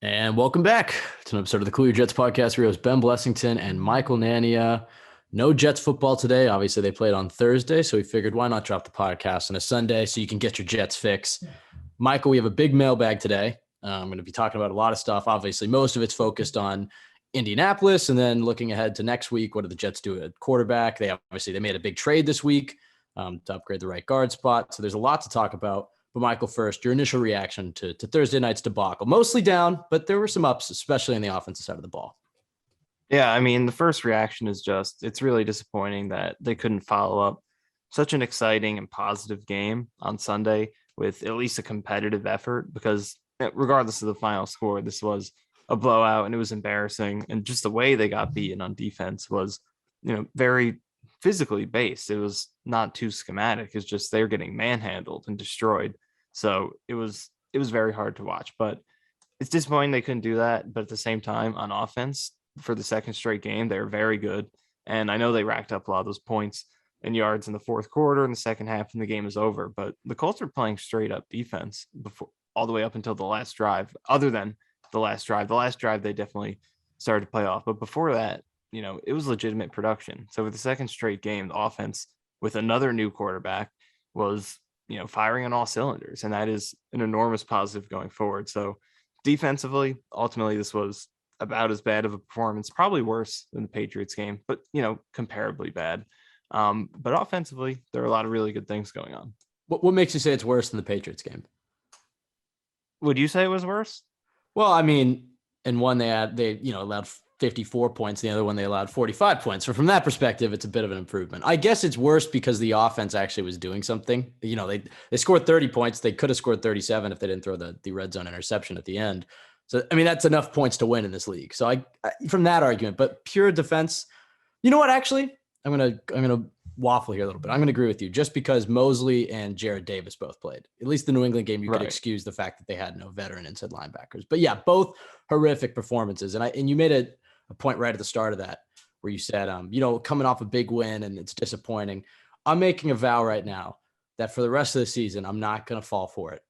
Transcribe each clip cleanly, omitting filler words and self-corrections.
And welcome back to an episode of the Cool Your Jets podcast. Rio's Ben Blessington and Michael Nania. No Jets football today. Obviously, they played on Thursday, so we figured why not drop the podcast on a Sunday so you can get your Jets fix. Michael, we have a big mailbag today. I'm going to be talking about a lot of stuff. Obviously, most of it's focused on Indianapolis, and then looking ahead to next week. What do the Jets do at quarterback? They made a big trade this week to upgrade the right guard spot. So there's a lot to talk about. But Michael, first, your initial reaction to Thursday night's debacle. Mostly down, but there were some ups, especially on the offensive side of the ball. Yeah, I mean, the first reaction is just it's really disappointing that they couldn't follow up such an exciting and positive game on Sunday with at least a competitive effort because regardless of the final score, this was a blowout and it was embarrassing. And just the way they got beaten on defense was, very physically based. It was not too schematic. It's just they're getting manhandled and destroyed. So it was very hard to watch, but it's disappointing they couldn't do that. But at the same time, on offense, for the second straight game, they're very good. And I know they racked up a lot of those points and yards in the fourth quarter and the second half, and the game is over. But the Colts are playing straight up defense before all the way up until the last drive, other than the last drive. The last drive, they definitely started to play off. But before that, it was legitimate production. So for the second straight game, the offense with another new quarterback was, firing on all cylinders. And that is an enormous positive going forward. So defensively, ultimately, this was about as bad of a performance, probably worse than the Patriots game, but comparably bad. But offensively, there are a lot of really good things going on. What makes you say it's worse than the Patriots game? Would you say it was worse? Well, I mean, in one they allowed 54 points, the other one they allowed 45 points. So from that perspective, it's a bit of an improvement. I guess it's worse because the offense actually was doing something. They scored 30 points. They could have scored 37 if they didn't throw the red zone interception at the end. So, I mean, that's enough points to win in this league. So I from that argument, but pure defense, you know what, actually, I'm going to waffle here a little bit. I'm going to agree with you just because Mosley and Jared Davis both played. At least the New England game, you could excuse the fact that they had no veteran inside linebackers. But yeah, both horrific performances. And you made a point right at the start of that where you said, coming off a big win and it's disappointing. I'm making a vow right now that for the rest of the season, I'm not going to fall for it.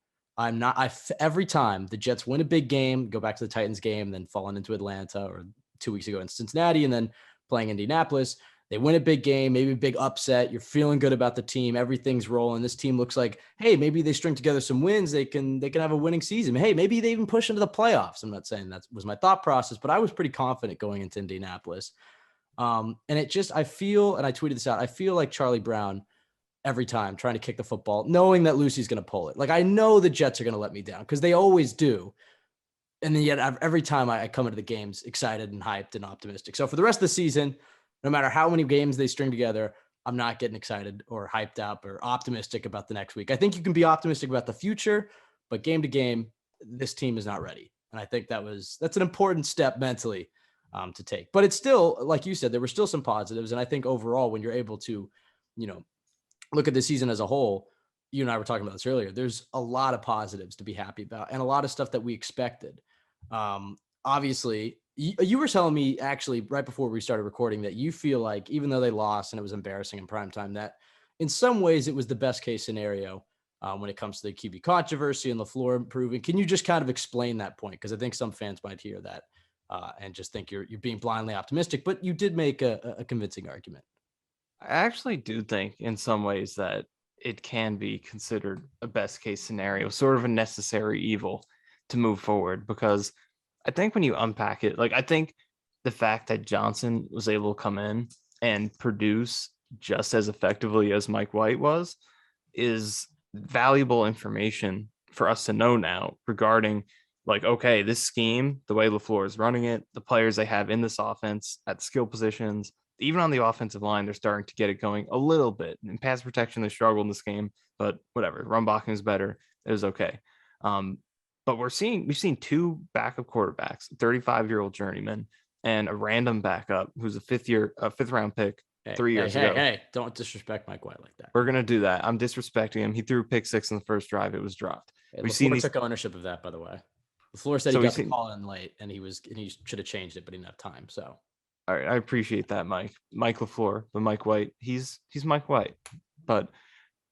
Every time the Jets win a big game, go back to the Titans game, then falling into Atlanta or 2 weeks ago in Cincinnati and then playing Indianapolis, they win a big game, maybe a big upset. You're feeling good about the team. Everything's rolling. This team looks like, hey, maybe they string together some wins. They can have a winning season. Hey, maybe they even push into the playoffs. I'm not saying that was my thought process, but I was pretty confident going into Indianapolis. And I feel, and I tweeted this out, I feel like Charlie Brown every time trying to kick the football, knowing that Lucy's going to pull it. Like, I know the Jets are going to let me down because they always do. And then yet every time I come into the games excited and hyped and optimistic. So for the rest of the season, no matter how many games they string together, I'm not getting excited or hyped up or optimistic about the next week. I think you can be optimistic about the future, but game to game, this team is not ready. And I think that's an important step mentally to take. But it's still, like you said, there were still some positives. And I think overall, when you're able to, look at the season as a whole, you and I were talking about this earlier, there's a lot of positives to be happy about and a lot of stuff that we expected. Obviously, you were telling me actually right before we started recording that you feel like even though they lost and it was embarrassing in primetime, that in some ways it was the best case scenario when it comes to the QB controversy and LaFleur improving. Can you just kind of explain that point? Because I think some fans might hear that and just think you're being blindly optimistic, but you did make a convincing argument. I actually do think in some ways that it can be considered a best case scenario, sort of a necessary evil to move forward, because I think when you unpack it, I think the fact that Johnson was able to come in and produce just as effectively as Mike White was is valuable information for us to know now regarding okay, this scheme, the way LaFleur is running it, the players they have in this offense at skill positions, even on the offensive line, they're starting to get it going a little bit. In pass protection, they struggled in this game, but whatever. Run blocking is better. It was okay. But we've seen two backup quarterbacks, 35-year-old journeyman, and a random backup who's a fifth round pick 3 years ago. Hey, don't disrespect Mike White like that. We're gonna do that. I'm disrespecting him. He threw pick six in the first drive. It was dropped. LaFleur took ownership of that, by the way. LaFleur said he got the call in late, and he should have changed it, but he didn't have time. So, all right, I appreciate that, Mike LaFleur, but Mike White, he's Mike White. But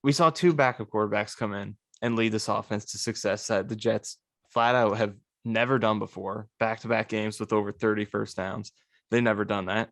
we saw two backup quarterbacks come in and lead this offense to success that the Jets flat out have never done before. Back-to-back games with over 30 first downs. They've never done that.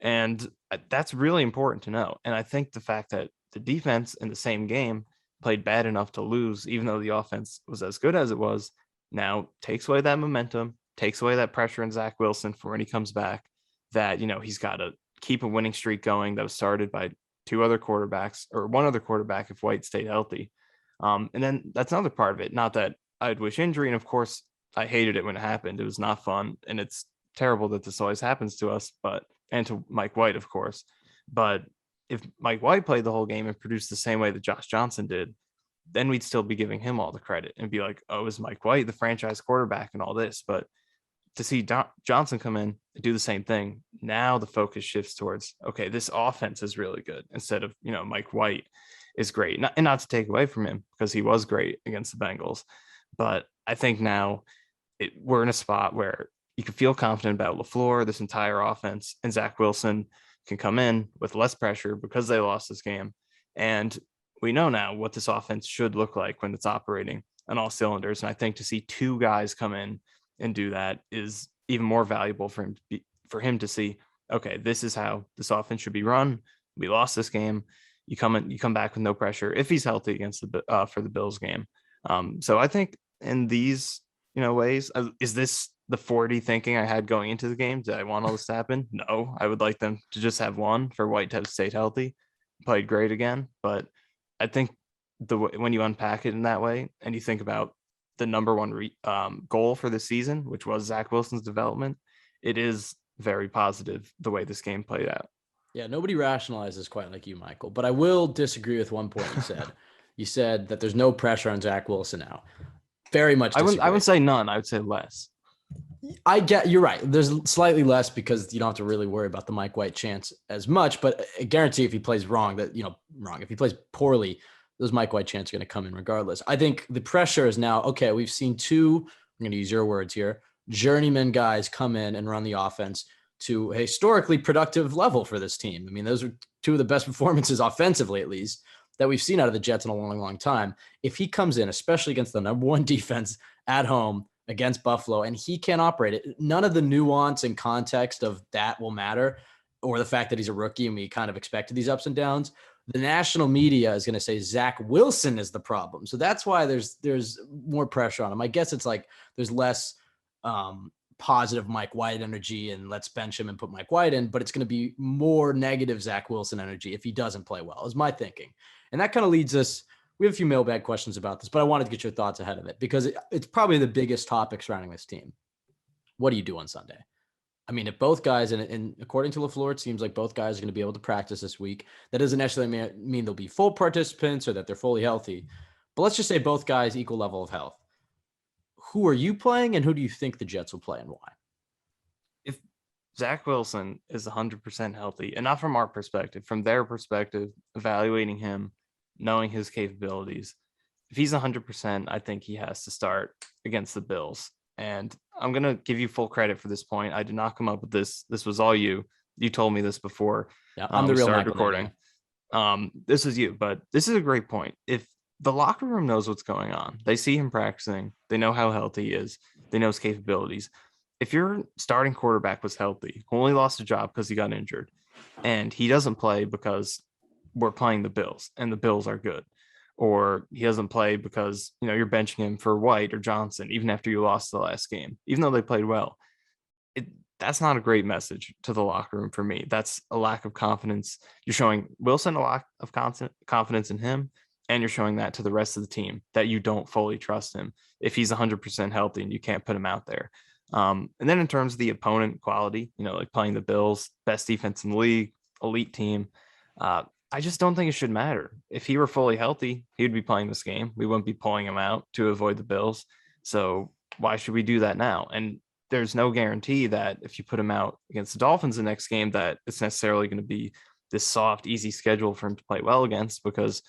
And that's really important to know. And I think the fact that the defense in the same game played bad enough to lose, even though the offense was as good as it was, now takes away that momentum, takes away that pressure in Zach Wilson for when he comes back, that, he's got to keep a winning streak going that was started by two other quarterbacks, or one other quarterback if White stayed healthy. And then that's another part of it. Not that I'd wish injury. And of course, I hated it when it happened. It was not fun. And it's terrible that this always happens to us, and to Mike White, of course. But if Mike White played the whole game and produced the same way that Josh Johnson did, then we'd still be giving him all the credit and be like, oh, is Mike White the franchise quarterback and all this? But to see Johnson come in and do the same thing, now the focus shifts towards, okay, this offense is really good, instead of, Mike White is great. And not to take away from him, because he was great against the Bengals. But I think now we're in a spot where you can feel confident about LaFleur, this entire offense, and Zach Wilson can come in with less pressure because they lost this game. And we know now what this offense should look like when it's operating on all cylinders. And I think to see two guys come in and do that is even more valuable for him to see, okay, this is how this offense should be run. We lost this game. You come back with no pressure if he's healthy against for the Bills game. So I think in these, ways, is this the 40 thinking I had going into the game? Did I want all this to happen? No, I would like them to just have one, for White to have stayed healthy, played great again. But I think when you unpack it in that way and you think about the number one goal for the season, which was Zach Wilson's development, it is very positive the way this game played out. Yeah, nobody rationalizes quite like you, Michael. But I will disagree with one point you said. You said that there's no pressure on Zach Wilson now. Very much disagree. I would say none. I would say less. You're right. There's slightly less because you don't have to really worry about the Mike White chance as much. But I guarantee if he plays if he plays poorly, those Mike White chances are going to come in regardless. I think the pressure is now, okay, we've seen two, I'm going to use your words here, journeyman guys come in and run the offense to a historically productive level for this team. I mean, those are two of the best performances offensively, at least, that we've seen out of the Jets in a long, long time. If he comes in, especially against the number one defense at home against Buffalo, and he can't operate it, none of the nuance and context of that will matter, or the fact that he's a rookie and we kind of expected these ups and downs. The national media is going to say Zach Wilson is the problem. So that's why there's more pressure on him. I guess it's like there's less positive Mike White energy and let's bench him and put Mike White in, but it's going to be more negative Zach Wilson energy if he doesn't play well, is my thinking. And that kind of leads us, we have a few mailbag questions about this, but I wanted to get your thoughts ahead of it because it's probably the biggest topic surrounding this team. What do you do on Sunday? I mean, if both guys, and according to LaFleur, it seems like both guys are going to be able to practice this week. That doesn't necessarily mean they'll be full participants or that they're fully healthy. But let's just say both guys equal level of health. Who are you playing, and who do you think the Jets will play, and why? If Zach Wilson is 100% healthy, and not from our perspective, from their perspective, evaluating him, knowing his capabilities, if he's 100%, I think he has to start against the Bills. And I'm going to give you full credit for this point. I did not come up with this. This was all you. You told me this before. Yeah, I'm the real started recording. This is you, but this is a great point. If the locker room knows what's going on, they see him practicing, they know how healthy he is, they know his capabilities. If your starting quarterback was healthy, who only lost a job because he got injured, and he doesn't play because we're playing the Bills and the Bills are good, or he doesn't play because, you're benching him for White or Johnson, even after you lost the last game, even though they played well, that's not a great message to the locker room for me. That's a lack of confidence. You're showing Wilson a lack of confidence in him, and you're showing that to the rest of the team that you don't fully trust him if he's 100% healthy and you can't put him out there. And then in terms of the opponent quality, like playing the Bills, best defense in the league, elite team, I just don't think it should matter. If he were fully healthy, he would be playing this game. We wouldn't be pulling him out to avoid the Bills. So why should we do that now? And there's no guarantee that if you put him out against the Dolphins the next game, that it's necessarily going to be this soft, easy schedule for him to play well against, because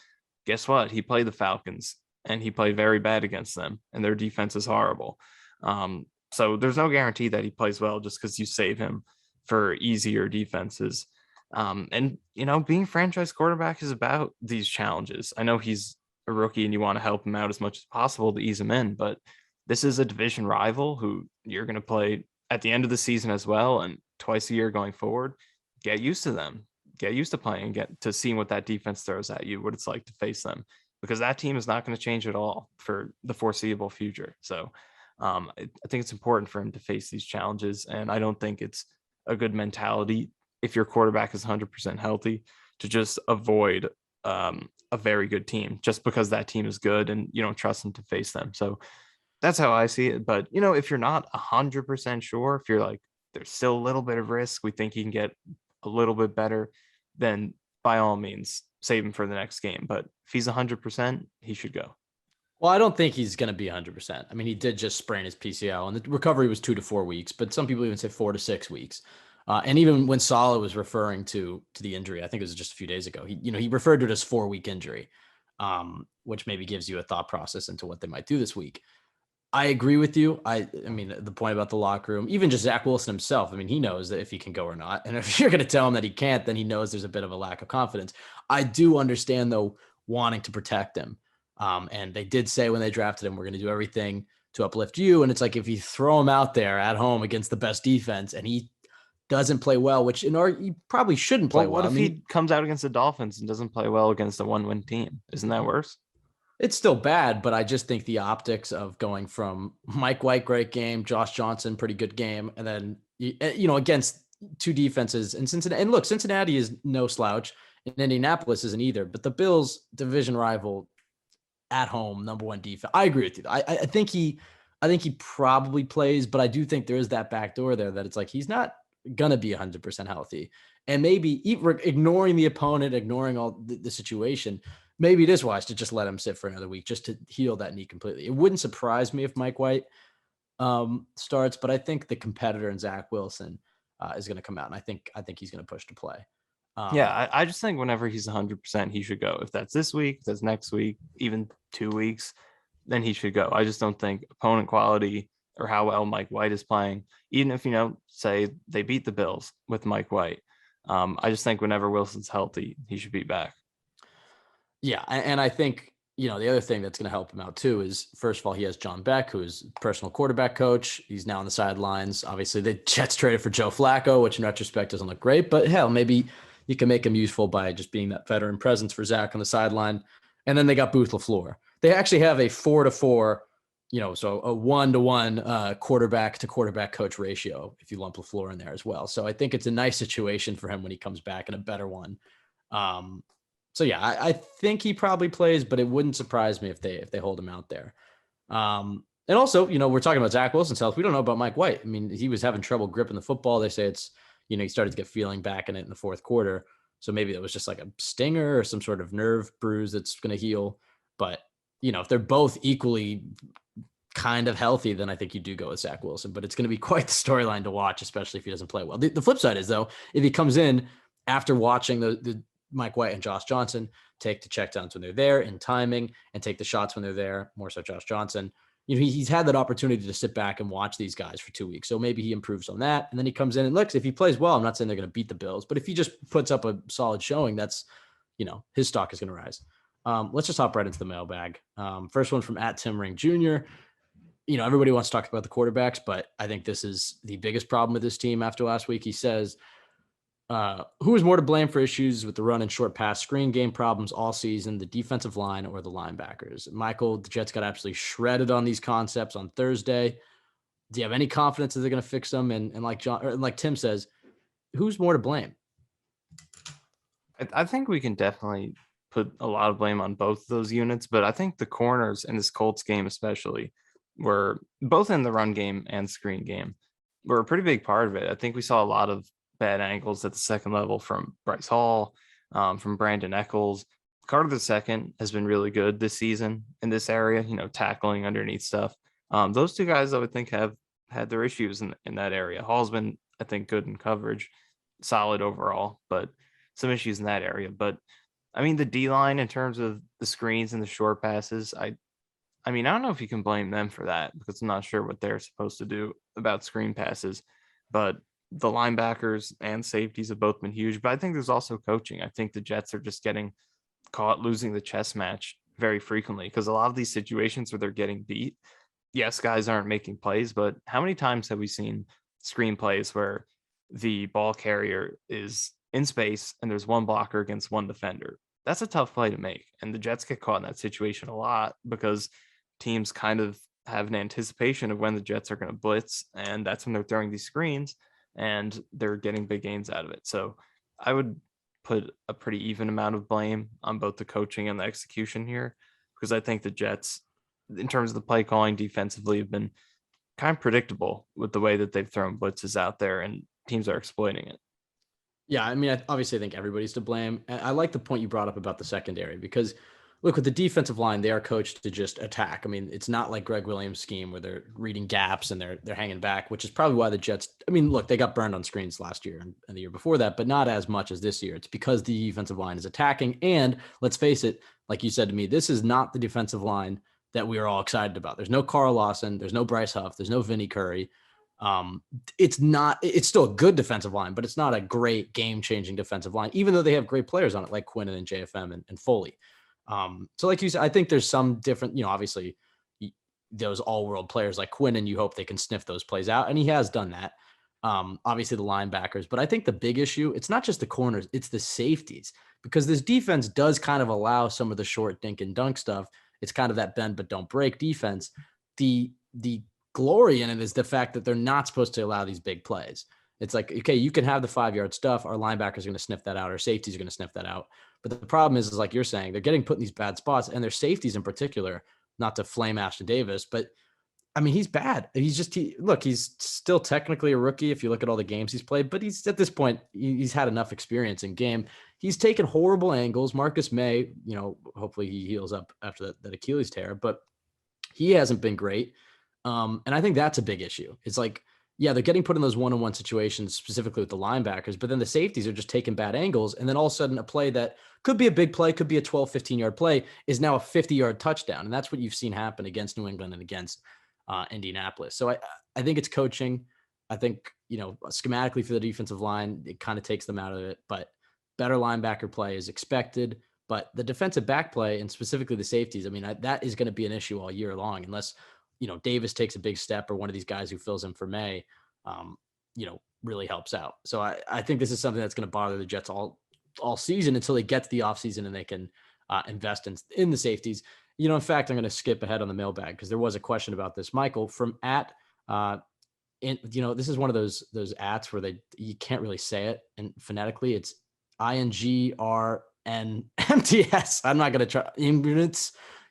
guess what? He played the Falcons and he played very bad against them, and their defense is horrible. So there's no guarantee that he plays well just because you save him for easier defenses. And being franchise quarterback is about these challenges. I know he's a rookie and you want to help him out as much as possible to ease him in, but this is a division rival who you're going to play at the end of the season as well, and twice a year going forward. Get used to them. Get used to playing. Get to seeing what that defense throws at you, what it's like to face them, because that team is not going to change at all for the foreseeable future. So I think it's important for him to face these challenges, and I don't think it's a good mentality if your quarterback is 100% healthy to just avoid a very good team just because that team is good and you don't trust them to face them. So that's how I see it. But, if you're not 100% sure, if you're like, there's still a little bit of risk, we think he can get a little bit better, then by all means, save him for the next game. But if he's 100%, he should go. Well, I don't think he's going to be 100%. I mean, he did just sprain his PCL, and the recovery was 2 to 4 weeks, but some people even say 4 to 6 weeks. And even when Saleh was referring to the injury, I think it was just a few days ago, he referred to it as 4-week injury, which maybe gives you a thought process into what they might do this week. I agree with you. I mean, the point about the locker room, even just Zach Wilson himself, I mean, he knows that if he can go or not. And if you're going to tell him that he can't, then he knows there's a bit of a lack of confidence. I do understand, though, wanting to protect him. And they did say when they drafted him, we're going to do everything to uplift you. And it's like, if you throw him out there at home against the best defense and he doesn't play well, which he probably shouldn't play well. What if he comes out against the Dolphins and doesn't play well against a 1-win team? Isn't that worse? It's still bad, but I just think the optics of going from Mike White, great game, Josh Johnson, pretty good game, and then, against two defenses in Cincinnati. And look, Cincinnati is no slouch, and Indianapolis isn't either, but the Bills, division rival, at home, number one defense. I agree with you. I think he probably plays, but I do think there is that back door there that it's like he's not going to be 100% healthy. And maybe ignoring the opponent, ignoring all the situation, maybe it is wise to just let him sit for another week just to heal that knee completely. It wouldn't surprise me if Mike White starts, but I think the competitor in Zach Wilson is going to come out, and I think he's going to push to play. I just think whenever he's 100%, he should go. If that's this week, if that's next week, even 2 weeks, then he should go. I just don't think opponent quality or how well Mike White is playing, even if, say they beat the Bills with Mike White. I just think whenever Wilson's healthy, he should be back. Yeah. And I think, the other thing that's going to help him out too is, first of all, he has John Beck, who is personal quarterback coach. He's now on the sidelines. Obviously, the Jets traded for Joe Flacco, which in retrospect doesn't look great, but hell, maybe you can make him useful by just being that veteran presence for Zach on the sideline. And then they got Booth LaFleur. They actually have a 4-to-4, so a 1-to-1 quarterback to quarterback coach ratio, if you lump LaFleur in there as well. So I think it's a nice situation for him when he comes back, and a better one. So yeah, I think he probably plays, but it wouldn't surprise me if they hold him out there. And also, we're talking about Zach Wilson's health. We don't know about Mike White. I mean, he was having trouble gripping the football. They say it's, he started to get feeling back in it in the fourth quarter. So maybe that was just like a stinger or some sort of nerve bruise that's going to heal. But, if they're both equally kind of healthy, then I think you do go with Zach Wilson. But it's going to be quite the storyline to watch, especially if he doesn't play well. The flip side is, though, if he comes in after watching the Mike White and Josh Johnson take the checkdowns when they're there in timing and take the shots when they're there, more so Josh Johnson, he's had that opportunity to sit back and watch these guys for 2 weeks. So maybe he improves on that. And then he comes in and looks, if he plays well, I'm not saying they're going to beat the Bills, but if he just puts up a solid showing, that's, his stock is going to rise. Let's just hop right into the mailbag. First one from @TimRing Jr. Everybody wants to talk about the quarterbacks, but I think this is the biggest problem with this team after last week. He says, who is more to blame for issues with the run and short pass screen game problems all season, the defensive line or the linebackers? Michael, the Jets got absolutely shredded on these concepts on Thursday. Do you have any confidence that they're going to fix them? And like Tim says, who's more to blame? I think we can definitely put a lot of blame on both of those units, but I think the corners in this Colts game especially were both in the run game and screen game were a pretty big part of it. I think we saw a lot of bad angles at the second level from Bryce Hall, from Brandon Eccles. Carter II has been really good this season in this area, tackling underneath stuff. Those two guys I would think have had their issues in that area. Hall's been, I think, good in coverage, solid overall, but some issues in that area. But I mean, the D-line in terms of the screens and the short passes, I don't know if you can blame them for that because I'm not sure what they're supposed to do about screen passes, but the linebackers and safeties have both been huge, but I think there's also coaching. I think the Jets are just getting caught losing the chess match very frequently because a lot of these situations where they're getting beat, yes, guys aren't making plays, but how many times have we seen screen plays where the ball carrier is in space and there's one blocker against one defender? That's a tough play to make. And the Jets get caught in that situation a lot because teams kind of have an anticipation of when the Jets are going to blitz. And that's when they're throwing these screens and they're getting big gains out of it. So I would put a pretty even amount of blame on both the coaching and the execution here, because I think the Jets, in terms of the play calling defensively, have been kind of predictable with the way that they've thrown blitzes out there and teams are exploiting it. Yeah, I mean, obviously, I think everybody's to blame. And I like the point you brought up about the secondary because, look, with the defensive line, they are coached to just attack. I mean, it's not like Greg Williams' scheme where they're reading gaps and they're hanging back, which is probably why the Jets. I mean, look, they got burned on screens last year and the year before that, but not as much as this year. It's because the defensive line is attacking. And let's face it, like you said to me, this is not the defensive line that we are all excited about. There's no Carl Lawson, there's no Bryce Huff, there's no Vinny Curry. It's still a good defensive line, but it's not a great game-changing defensive line, even though they have great players on it like Quinn and JFM and Foley. So like you said, I think there's some different, obviously those all-world players like Quinn, and you hope they can sniff those plays out, and he has done that. Obviously the linebackers, but I think the big issue, it's not just the corners, it's the safeties, because this defense does kind of allow some of the short dink and dunk stuff. It's kind of that bend but don't break defense. The glory in it is the fact that they're not supposed to allow these big plays. It's like, okay, you can have the 5-yard stuff. Our linebackers are going to sniff that out. Our safeties are going to sniff that out. But the problem is like you're saying, they're getting put in these bad spots, and their safeties in particular, not to flame Ashton Davis, but I mean, he's bad. Look, he's still technically a rookie if you look at all the games he's played, but he's at this point, he's had enough experience in game. He's taken horrible angles. Marcus May, hopefully he heals up after that Achilles tear, but he hasn't been great. And I think that's a big issue. It's like, yeah, they're getting put in those one-on-one situations, specifically with the linebackers, but then the safeties are just taking bad angles. And then all of a sudden a play that could be a big play, could be a 12, 15-yard play, is now a 50-yard touchdown. And that's what you've seen happen against New England and against Indianapolis. So I think it's coaching. I think, schematically for the defensive line, it kind of takes them out of it, but better linebacker play is expected. But the defensive back play, and specifically the safeties, I mean, that is going to be an issue all year long, unless Davis takes a big step, or one of these guys who fills in for May, really helps out. So I think this is something that's going to bother the Jets all season until they get to the offseason and they can invest in the safeties. In fact, I'm going to skip ahead on the mailbag because there was a question about this, Michael, from this is one of those ats where you can't really say it, and phonetically it's INGRNMTS. I'm not going to try.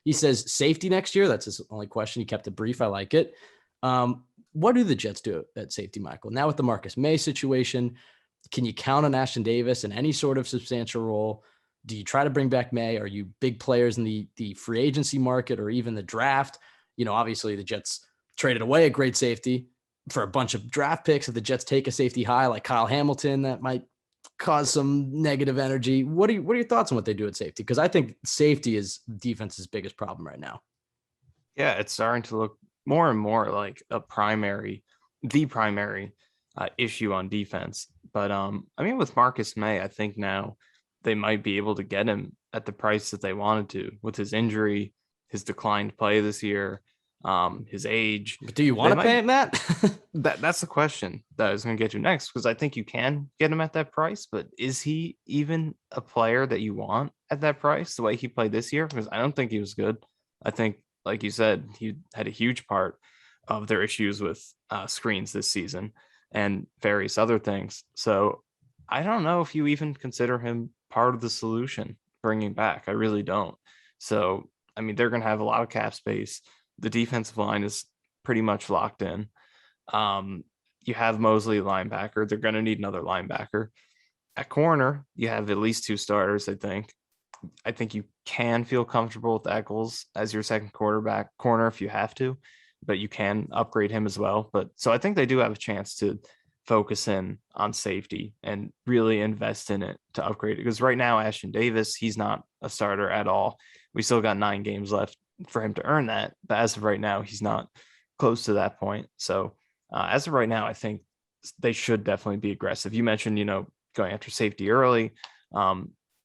He says safety next year. That's his only question. He kept it brief. I like it. What do the Jets do at safety, Michael? Now with the Marcus May situation, can you count on Ashton Davis in any sort of substantial role? Do you try to bring back May? Are you big players in the free agency market or even the draft? Obviously the Jets traded away a great safety for a bunch of draft picks. If the Jets take a safety high like Kyle Hamilton, that might cause some negative energy. What are your thoughts on what they do at safety? Because I think safety is defense's biggest problem right now. Yeah, it's starting to look more and more like the primary issue on defense. But with Marcus May, I think now they might be able to get him at the price that they wanted to with his injury, his declined play this year, his age. But do you want to pay him that? That's the question that I was going to get to next, because I think you can get him at that price, but is he even a player that you want at that price the way he played this year? Because I don't think he was good. I think, like you said, he had a huge part of their issues with screens this season and various other things. So I don't know if you even consider him part of the solution bringing back. I really don't. So, they're going to have a lot of cap space. The defensive line is pretty much locked in. You have Mosley linebacker. They're going to need another linebacker. At corner, you have at least 2 starters, I think. I think you can feel comfortable with Eccles as your second corner if you have to, but you can upgrade him as well. But so I think they do have a chance to focus in on safety and really invest in it to upgrade it. Because right now, Ashton Davis, he's not a starter at all. We still got 9 games left for him to earn that. But as of right now, he's not close to that point. So as of right now, I think they should definitely be aggressive. You mentioned, going after safety early.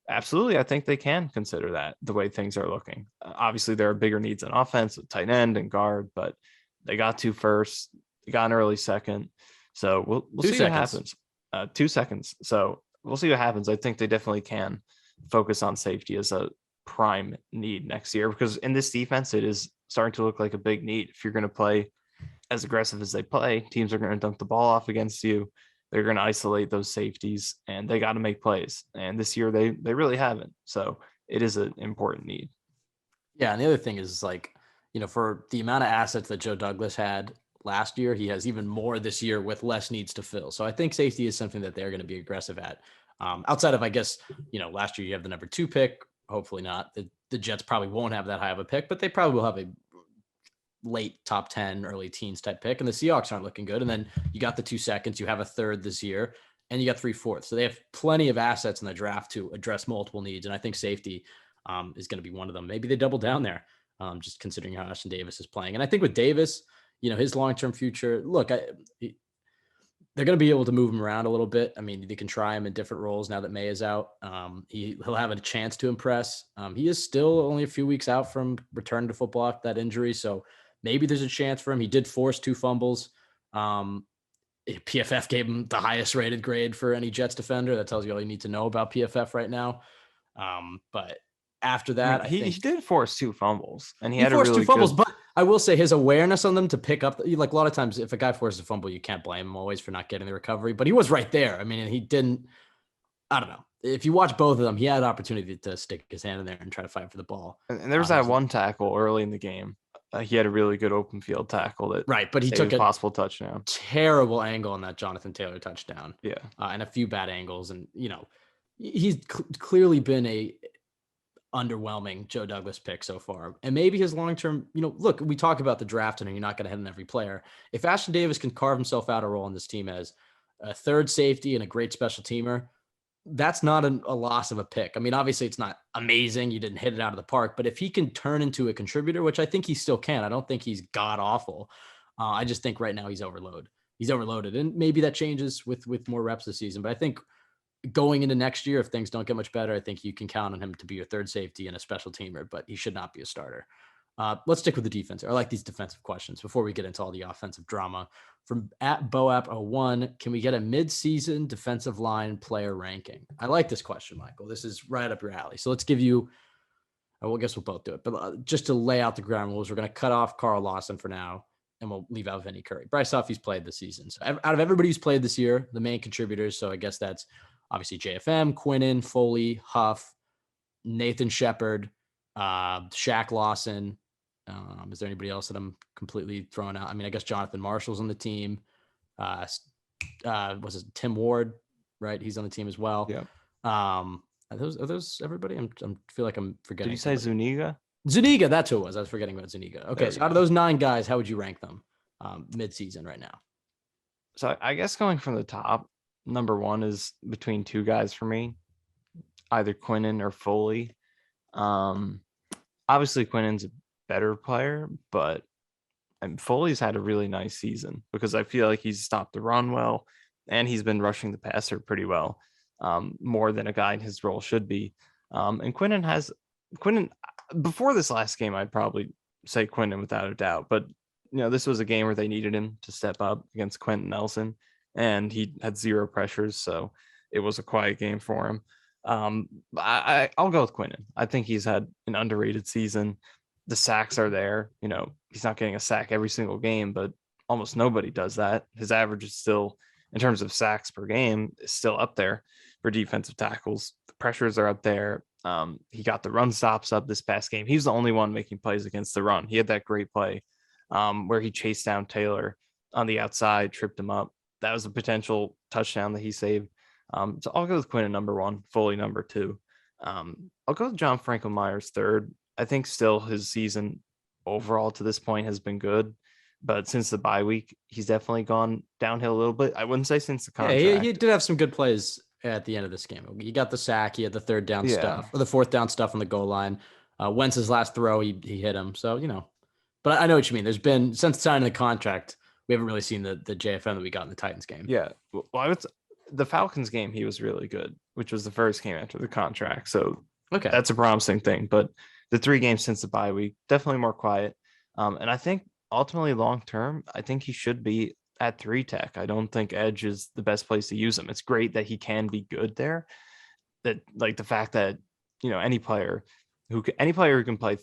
Absolutely. I think they can consider that the way things are looking. Obviously, there are bigger needs on offense with tight end and guard, but They got to first. They got an early second. So we'll see what happens. 2 seconds. So we'll see what happens. I think they definitely can focus on safety as a prime need next year, because in this defense, it is starting to look like a big need. If you're going to play as aggressive as they play, teams are going to dump the ball off against you. They're going to isolate those safeties, and they got to make plays. And this year they really haven't. So it is an important need. Yeah, and the other thing is, like, for the amount of assets that Joe Douglas had last year, he has even more this year with less needs to fill. So I think safety is something that they're going to be aggressive at. Outside of, I guess, last year you have the number 2 pick. Hopefully not. The Jets probably won't have that high of a pick, but they probably will have a late top 10, early teens type pick. And the Seahawks aren't looking good. And then you got the 2 seconds, you have a third this year, and you got 3/4. So they have plenty of assets in the draft to address multiple needs. And I think safety is going to be one of them. Maybe they double down there, just considering how Ashton Davis is playing. And I think with Davis, his long-term future, look, they're going to be able to move him around a little bit. I mean, they can try him in different roles now that May is out. He'll have a chance to impress. He is still only a few weeks out from returning to football after that injury. So maybe there's a chance for him. He did force 2 fumbles. PFF gave him the highest rated grade for any Jets defender. That tells you all you need to know about PFF right now. But after that, I mean, he did force 2 fumbles, and he had forced a really 2 fumbles, good... but I will say his awareness on them to pick up, like, a lot of times if a guy forces a fumble, you can't blame him always for not getting the recovery, but he was right there. I mean, he didn't, I don't know. If you watch both of them, he had an opportunity to stick his hand in there and try to fight for the ball. And there was that one tackle early in the game. He had a really good open field tackle that but he took a possible touchdown. Terrible angle on that Jonathan Taylor touchdown. Yeah. And a few bad angles. And, he's clearly been a underwhelming Joe Douglas pick so far. And maybe his long-term, look, we talk about the draft and you're not going to hit on every player. If Ashton Davis can carve himself out a role in this team as a third safety and a great special teamer, that's not a loss of a pick. I mean, obviously it's not amazing. You didn't hit it out of the park, but if he can turn into a contributor, which I think he still can, I don't think he's god awful. I just think right now he's overloaded. And maybe that changes with more reps this season. But I think going into next year, if things don't get much better, I think you can count on him to be your third safety and a special teamer, but he should not be a starter. Let's stick with the defense. I like these defensive questions before we get into all the offensive drama. From @Boap01, can we get a mid-season defensive line player ranking? I like this question, Michael. This is right up your alley. So let's give you, I guess we'll both do it, but just to lay out the ground rules, we're going to cut off Carl Lawson for now, and we'll leave out Vinny Curry. Bryce Huff, he's played this season. So out of everybody who's played this year, the main contributors, so I guess that's obviously JFM, Quinnen, Foley, Huff, Nathan Shepard, Shaq Lawson. Is there anybody else that I'm completely throwing out? I mean, I guess Jonathan Marshall's on the team. Was it Tim Ward? Right, he's on the team as well. Yeah. Are those everybody? I feel like I'm forgetting. Did you say Zuniga? Zuniga, that's who it was. I was forgetting about Zuniga. Okay, so out of those 9 guys, how would you rank them mid-season right now? So I guess going from the top, number 1 is between 2 guys for me, either Quinnen or Foley. Obviously Quinnen's a better player, but Foley's had a really nice season because I feel like he's stopped the run well, and he's been rushing the passer pretty well, more than a guy in his role should be. And Quinnen, before this last game, I'd probably say Quinnen without a doubt, but this was a game where they needed him to step up against Quentin Nelson, and he had 0 pressures, so it was a quiet game for him. I'll go with Quinnen. I think he's had an underrated season. The sacks are there. He's not getting a sack every single game, but almost nobody does that. His average is still, in terms of sacks per game, is still up there for defensive tackles. The pressures are up there. He got the run stops up this past game. He's the only one making plays against the run. He had that great play where he chased down Taylor on the outside, tripped him up. That was a potential touchdown that he saved. So I'll go with Quinnen number 1, Foley number 2. I'll go with John Franklin-Myers third. I think still his season overall to this point has been good, but since the bye week, he's definitely gone downhill a little bit. I wouldn't say since the contract. Yeah, he did have some good plays at the end of this game. He got the sack. He had the third down stuff, or the fourth down stuff on the goal line. Wentz's last throw, he hit him. So, but I know what you mean. There's been, since signing the contract, we haven't really seen the JFM that we got in the Titans game. Yeah. Well, the Falcons game, he was really good, which was the first game after the contract. So that's a promising thing. But the 3 games since the bye week, definitely more quiet. And I think ultimately long term, I think he should be at 3 tech. I don't think edge is the best place to use him. It's great that he can be good there. That like the fact that any player who can play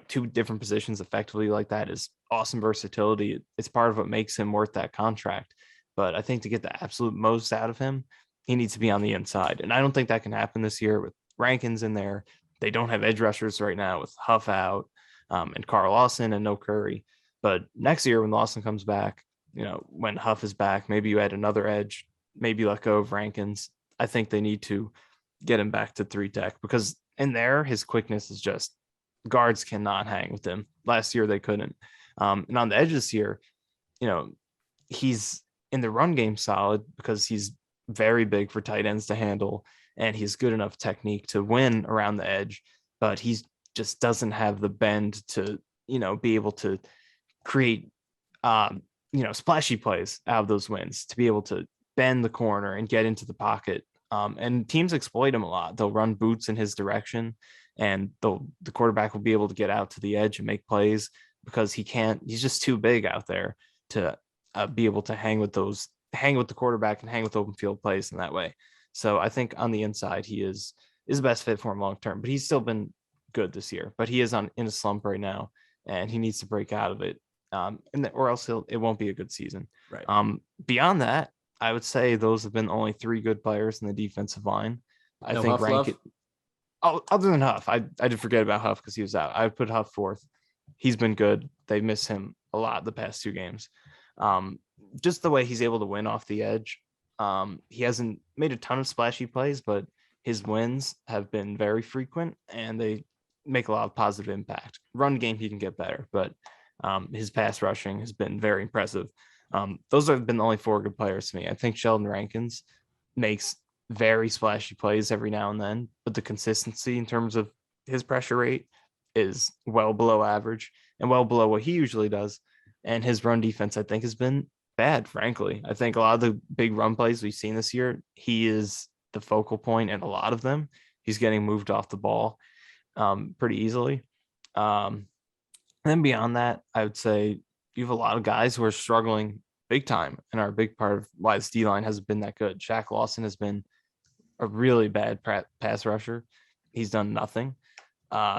two different positions effectively like that is awesome versatility. It's part of what makes him worth that contract. But I think to get the absolute most out of him, he needs to be on the inside, and I don't think that can happen this year with Rankins in there. They don't have edge rushers right now with Huff out, and Carl Lawson and no Curry. But next year when Lawson comes back, when Huff is back, maybe you add another edge, maybe let go of Rankins. I think they need to get him back to 3 tech because in there, his quickness is just guards cannot hang with him. Last year, they couldn't. And on the edge this year, he's in the run game solid because he's very big for tight ends to handle and he's good enough technique to win around the edge, but he just doesn't have the bend to, be able to create, splashy plays out of those wins, to be able to bend the corner and get into the pocket. And teams exploit him a lot. They'll run boots in his direction and the quarterback will be able to get out to the edge and make plays because he's just too big out there to be able to hang with the quarterback and hang with open field plays in that way. So I think on the inside, he is the best fit for him long term, but he's still been good this year, but he is in a slump right now and he needs to break out of it. Or else it won't be a good season. Right. Beyond that, I would say those have been only 3 good players in the defensive line. I No think Huff love? other than Huff, I did forget about Huff because he was out. I would put Huff 4th. He's been good. They miss him a lot the past 2 games. Just the way he's able to win off the edge. He hasn't made a ton of splashy plays, but his wins have been very frequent and they make a lot of positive impact. Run game, he can get better, but his pass rushing has been very impressive. Those have been the only 4 good players to me. I think Sheldon Rankins makes very splashy plays every now and then, but the consistency in terms of his pressure rate is well below average and well below what he usually does. And his run defense, I think, has been bad, frankly. I think a lot of the big run plays we've seen this year, he is the focal point in a lot of them. He's getting moved off the ball pretty easily. And then beyond that, I would say you have a lot of guys who are struggling big time and are a big part of why this D-line hasn't been that good. Shaq Lawson has been a really bad pass rusher. He's done nothing.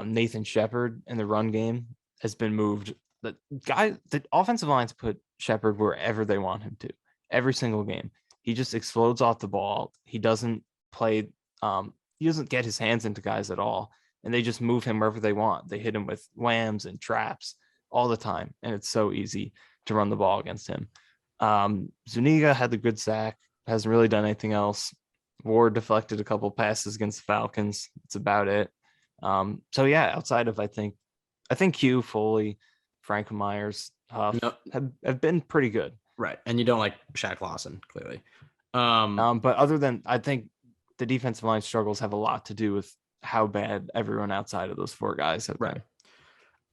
Nathan Shepard in the run game has been moved. The offensive lines put Shepard wherever they want him to. Every single game, he just explodes off the ball. He doesn't play. He doesn't get his hands into guys at all, and they just move him wherever they want. They hit him with whams and traps all the time, and it's so easy to run the ball against him. Zuniga had the good sack, hasn't really done anything else. Ward deflected a couple passes against the Falcons. That's about it. So yeah, outside of I think Q, Foley, Frank Myers, Huff have been pretty good. Right. And you don't like Shaq Lawson, clearly. But other than, I think the defensive line struggles have a lot to do with how bad everyone outside of those 4 guys have been.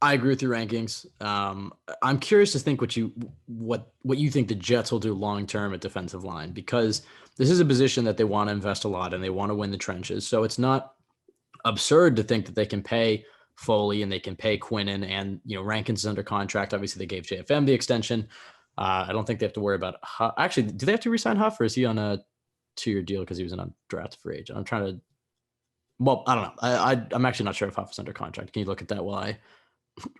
I agree with your rankings. I'm curious to think what you think the Jets will do long term at defensive line, because this is a position that they want to invest a lot and they want to win the trenches. So it's not absurd to think that they can pay Foley and they can pay Quinnen, and Rankins is under contract. Obviously, they gave JFM the extension. I don't think they have to worry about Huff. Actually, do they have to resign Huff, or is he on a 2-year deal because he was an undrafted free agent? I'm trying to. Well, I don't know. I'm actually not sure if Huff is under contract. Can you look at that while I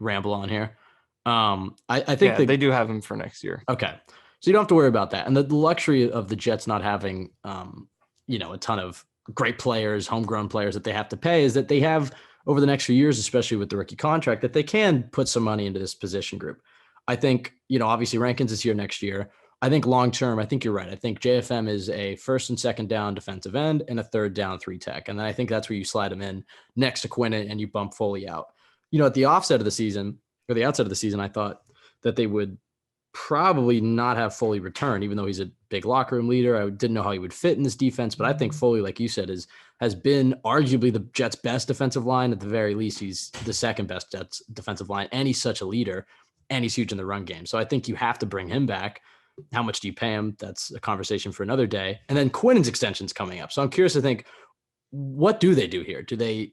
ramble on here? I think they do have him for next year. Okay, so you don't have to worry about that. And the luxury of the Jets not having, a ton of great players, homegrown players that they have to pay, is that they have over the next few years, especially with the rookie contract, that they can put some money into this position group. I think, obviously Rankins is here next year. I think long-term, I think you're right. I think JFM is a 1st and 2nd down defensive end and a 3rd down 3-tech. And then I think that's where you slide him in next to Quinnen and you bump Foley out. At the offset of the season, or the outset of the season, I thought that they would probably not have Foley return, even though he's a big locker room leader. I didn't know how he would fit in this defense, but I think Foley, like you said, has been arguably the Jets' best defensive line. At the very least, he's the 2nd best Jets defensive line, and he's such a leader, and he's huge in the run game. So I think you have to bring him back. How much do you pay him? That's a conversation for another day. And then Quinnen's extension's coming up. So I'm curious to think, what do they do here? Do they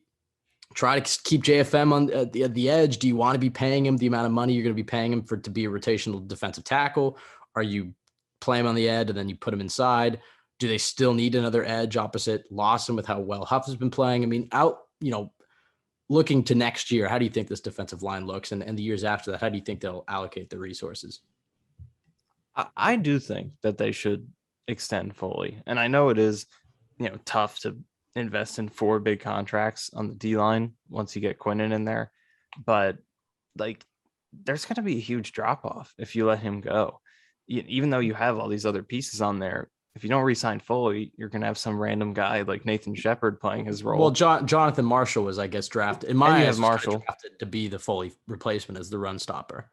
try to keep JFM on the edge? Do you want to be paying him the amount of money you're going to be paying him to be a rotational defensive tackle? Are you play him on the edge and then you put him inside? Do they still need another edge opposite Lawson with how well Huff has been playing? I mean, looking to next year, how do you think this defensive line looks? And the years after that, how do you think they'll allocate the resources? I do think that they should extend Foley. And I know it is, tough to invest in 4 big contracts on the D line once you get Quinnen in there. But like, there's going to be a huge drop off if you let him go. Even though you have all these other pieces on there, if you don't re-sign Foley, you're going to have some random guy like Nathan Shepard playing his role. Well, Jonathan Marshall was, I guess, drafted. In my eyes, Marshall drafted to be the Foley replacement as the run stopper.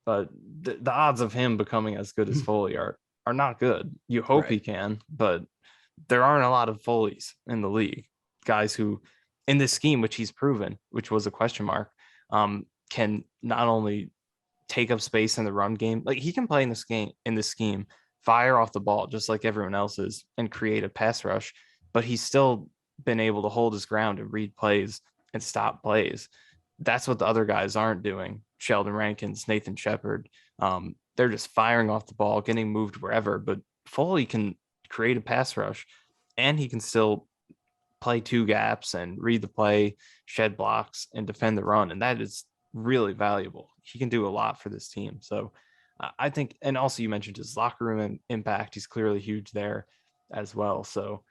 But the odds of him becoming as good as Foley are not good. You hope he can, but there aren't a lot of Foleys in the league. Guys who, in this scheme, which he's proven, which was a question mark, can not only take up space in the run game, like he can play in this scheme, fire off the ball just like everyone else is, and create a pass rush, but he's still been able to hold his ground and read plays and stop plays. That's what the other guys aren't doing. Sheldon Rankins, Nathan Shepard, they're just firing off the ball, getting moved wherever. But Foley can create a pass rush, and he can still play 2 gaps and read the play, shed blocks, and defend the run. And that is really valuable. He can do a lot for this team. So I think, and also you mentioned his locker room impact. He's clearly huge there as well. So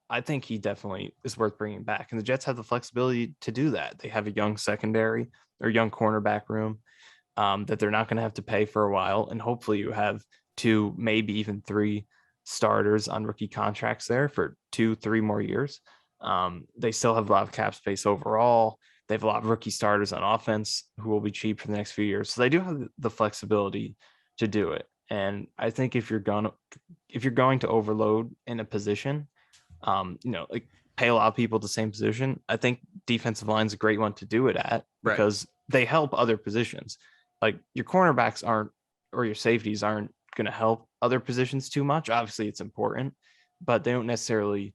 I think he definitely is worth bringing back. And the Jets have the flexibility to do that. They have a young secondary or young cornerback room that they're not going to have to pay for a while. And hopefully you have 2, maybe even 3 starters on rookie contracts there for 2-3 more years. They still have a lot of cap space overall. They have a lot of rookie starters on offense who will be cheap for the next few years. So they do have the flexibility to do it. And I think if you're going to overload in a position, like pay a lot of people at the same position, I think defensive line is a great one to do it at, because they help other positions. Like your cornerbacks aren't, or your safeties aren't going to help other positions too much. Obviously it's important, but they don't necessarily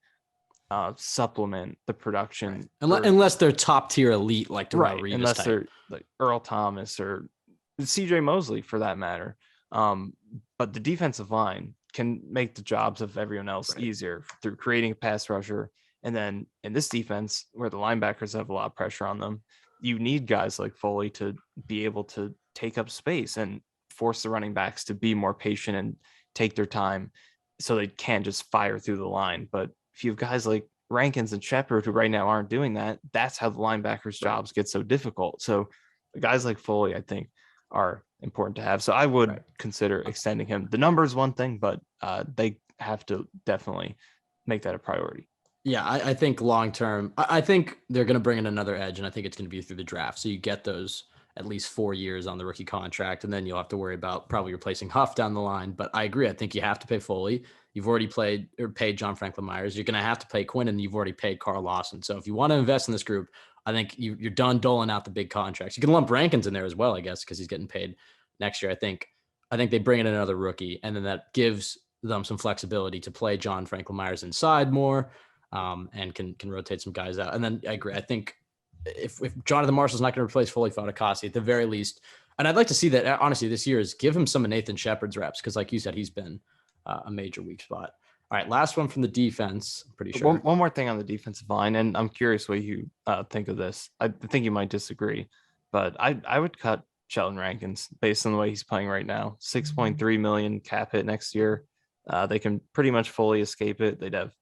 supplement the production unless they're top tier elite, like Darrell Revis unless type. They're like Earl Thomas or CJ Mosley for that matter. But the defensive line can make the jobs of everyone else easier through creating a pass rusher. And then in this defense, where the linebackers have a lot of pressure on them, you need guys like Foley to be able to take up space and force the running backs to be more patient and take their time so they can't just fire through the line. But if you have guys like Rankins and Shepard who right now aren't doing that, that's how the linebackers' jobs get so difficult. So guys like Foley, I think, are important to have. So I would consider extending him. The number is one thing, but they have to definitely make that a priority. Yeah, I think long term, I think they're going to bring in another edge, and I think it's going to be through the draft. So you get those at least 4 years on the rookie contract, and then you'll have to worry about probably replacing Huff down the line. But I agree. I think you have to pay Foley. You've already paid John Franklin Myers. You're going to have to pay Quinn, and you've already paid Carl Lawson. So if you want to invest in this group, I think you're done doling out the big contracts. You can lump Rankins in there as well, I guess, because he's getting paid next year. I think they bring in another rookie, and then that gives them some flexibility to play John Franklin Myers inside more, and can rotate some guys out. And then I agree. I think if Jonathan Marshall's not going to replace Foley Fatukasi at the very least, and I'd like to see that honestly this year, is give him some of Nathan Shepard's reps, because like you said, he's been a major weak spot. All right, last one from the defense. I'm pretty sure. One more thing on the defensive line, and I'm curious what you think of this. I think you might disagree, but I would cut Sheldon Rankins based on the way he's playing right now. $6.3 million cap hit next year. They can pretty much fully escape it. They'd have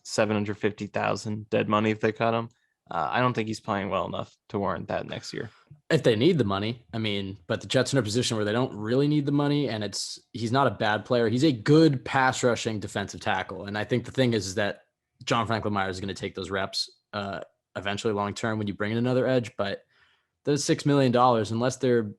$750,000 dead money if they cut him. I don't think he's playing well enough to warrant that next year. If they need the money, I mean, but the Jets are in a position where they don't really need the money, and he's not a bad player. He's a good pass rushing defensive tackle. And I think the thing is that John Franklin Myers is going to take those reps eventually long term when you bring in another edge. But those $6 million, unless they're,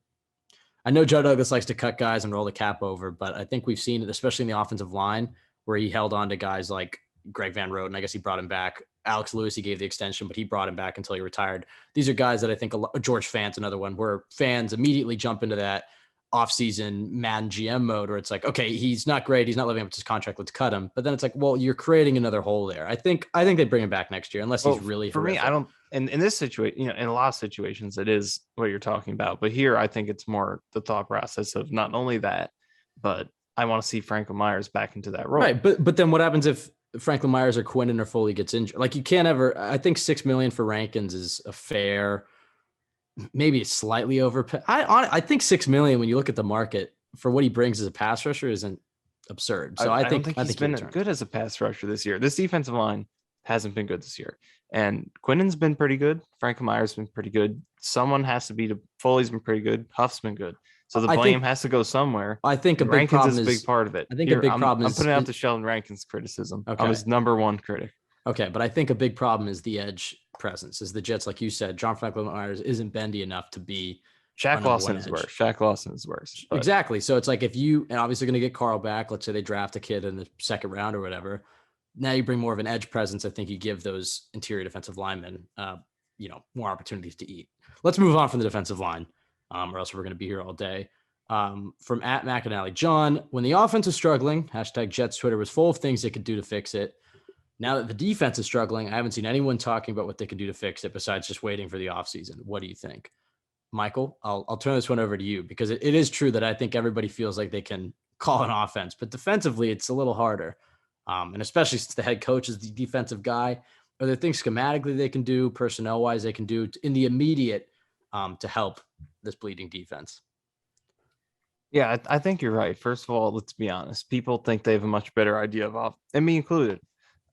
I know Joe Douglas likes to cut guys and roll the cap over, but I think we've seen it, especially in the offensive line, where he held on to guys like Greg Van Roten. I guess he brought him back. Alex Lewis, he gave the extension, but he brought him back until he retired. These are guys that I think George Fant's another one where fans immediately jump into that. offseason man GM mode where it's like, okay, he's not great. He's not living up to his contract. Let's cut him. But then it's like, well, you're creating another hole there. I think they bring him back next year unless he's really for me, horrific. I don't. In this situation, in a lot of situations, it is what you're talking about. But here, I think it's more the thought process of not only that, but I want to see Franklin Myers back into that role. Right. But then what happens if Franklin Myers or Quinnen or Foley gets injured? Like you can't ever. I think $6 million for Rankins is a fair. Maybe it's slightly overpaid. I think $6 million when you look at the market for what he brings as a pass rusher isn't absurd. So I think he's been good as a pass rusher this year. This defensive line hasn't been good this year, and Quinnen's been pretty good. Franklin Myers been pretty good. Someone has to be. Foley's been pretty good. Huff's been good. So the blame has to go somewhere. I think a big Rankins problem is a big part of it. I think a big problem is I'm putting out the Sheldon Rankins criticism. Okay. I'm his number one critic. Okay, but I think a big problem is the edge presence. Is the Jets, like you said, John Franklin Myers isn't bendy enough to be. Shaq Lawson is worse. Shaq Lawson is worse. But. Exactly. So it's like if you and obviously going to get Carl back. Let's say they draft a kid in the second round or whatever. Now you bring more of an edge presence. I think you give those interior defensive linemen, more opportunities to eat. Let's move on from the defensive line, or else we're going to be here all day. From at McAnally, John, when the offense is struggling, hashtag Jets Twitter was full of things they could do to fix it. Now that the defense is struggling, I haven't seen anyone talking about what they can do to fix it besides just waiting for the offseason. What do you think? Michael, I'll turn this one over to you because it is true that I think everybody feels like they can call an offense, but defensively it's a little harder. And especially since the head coach is the defensive guy, are there things schematically they can do, personnel-wise they can do in the immediate to help this bleeding defense? Yeah, I think you're right. First of all, let's be honest. People think they have a much better idea of and me included.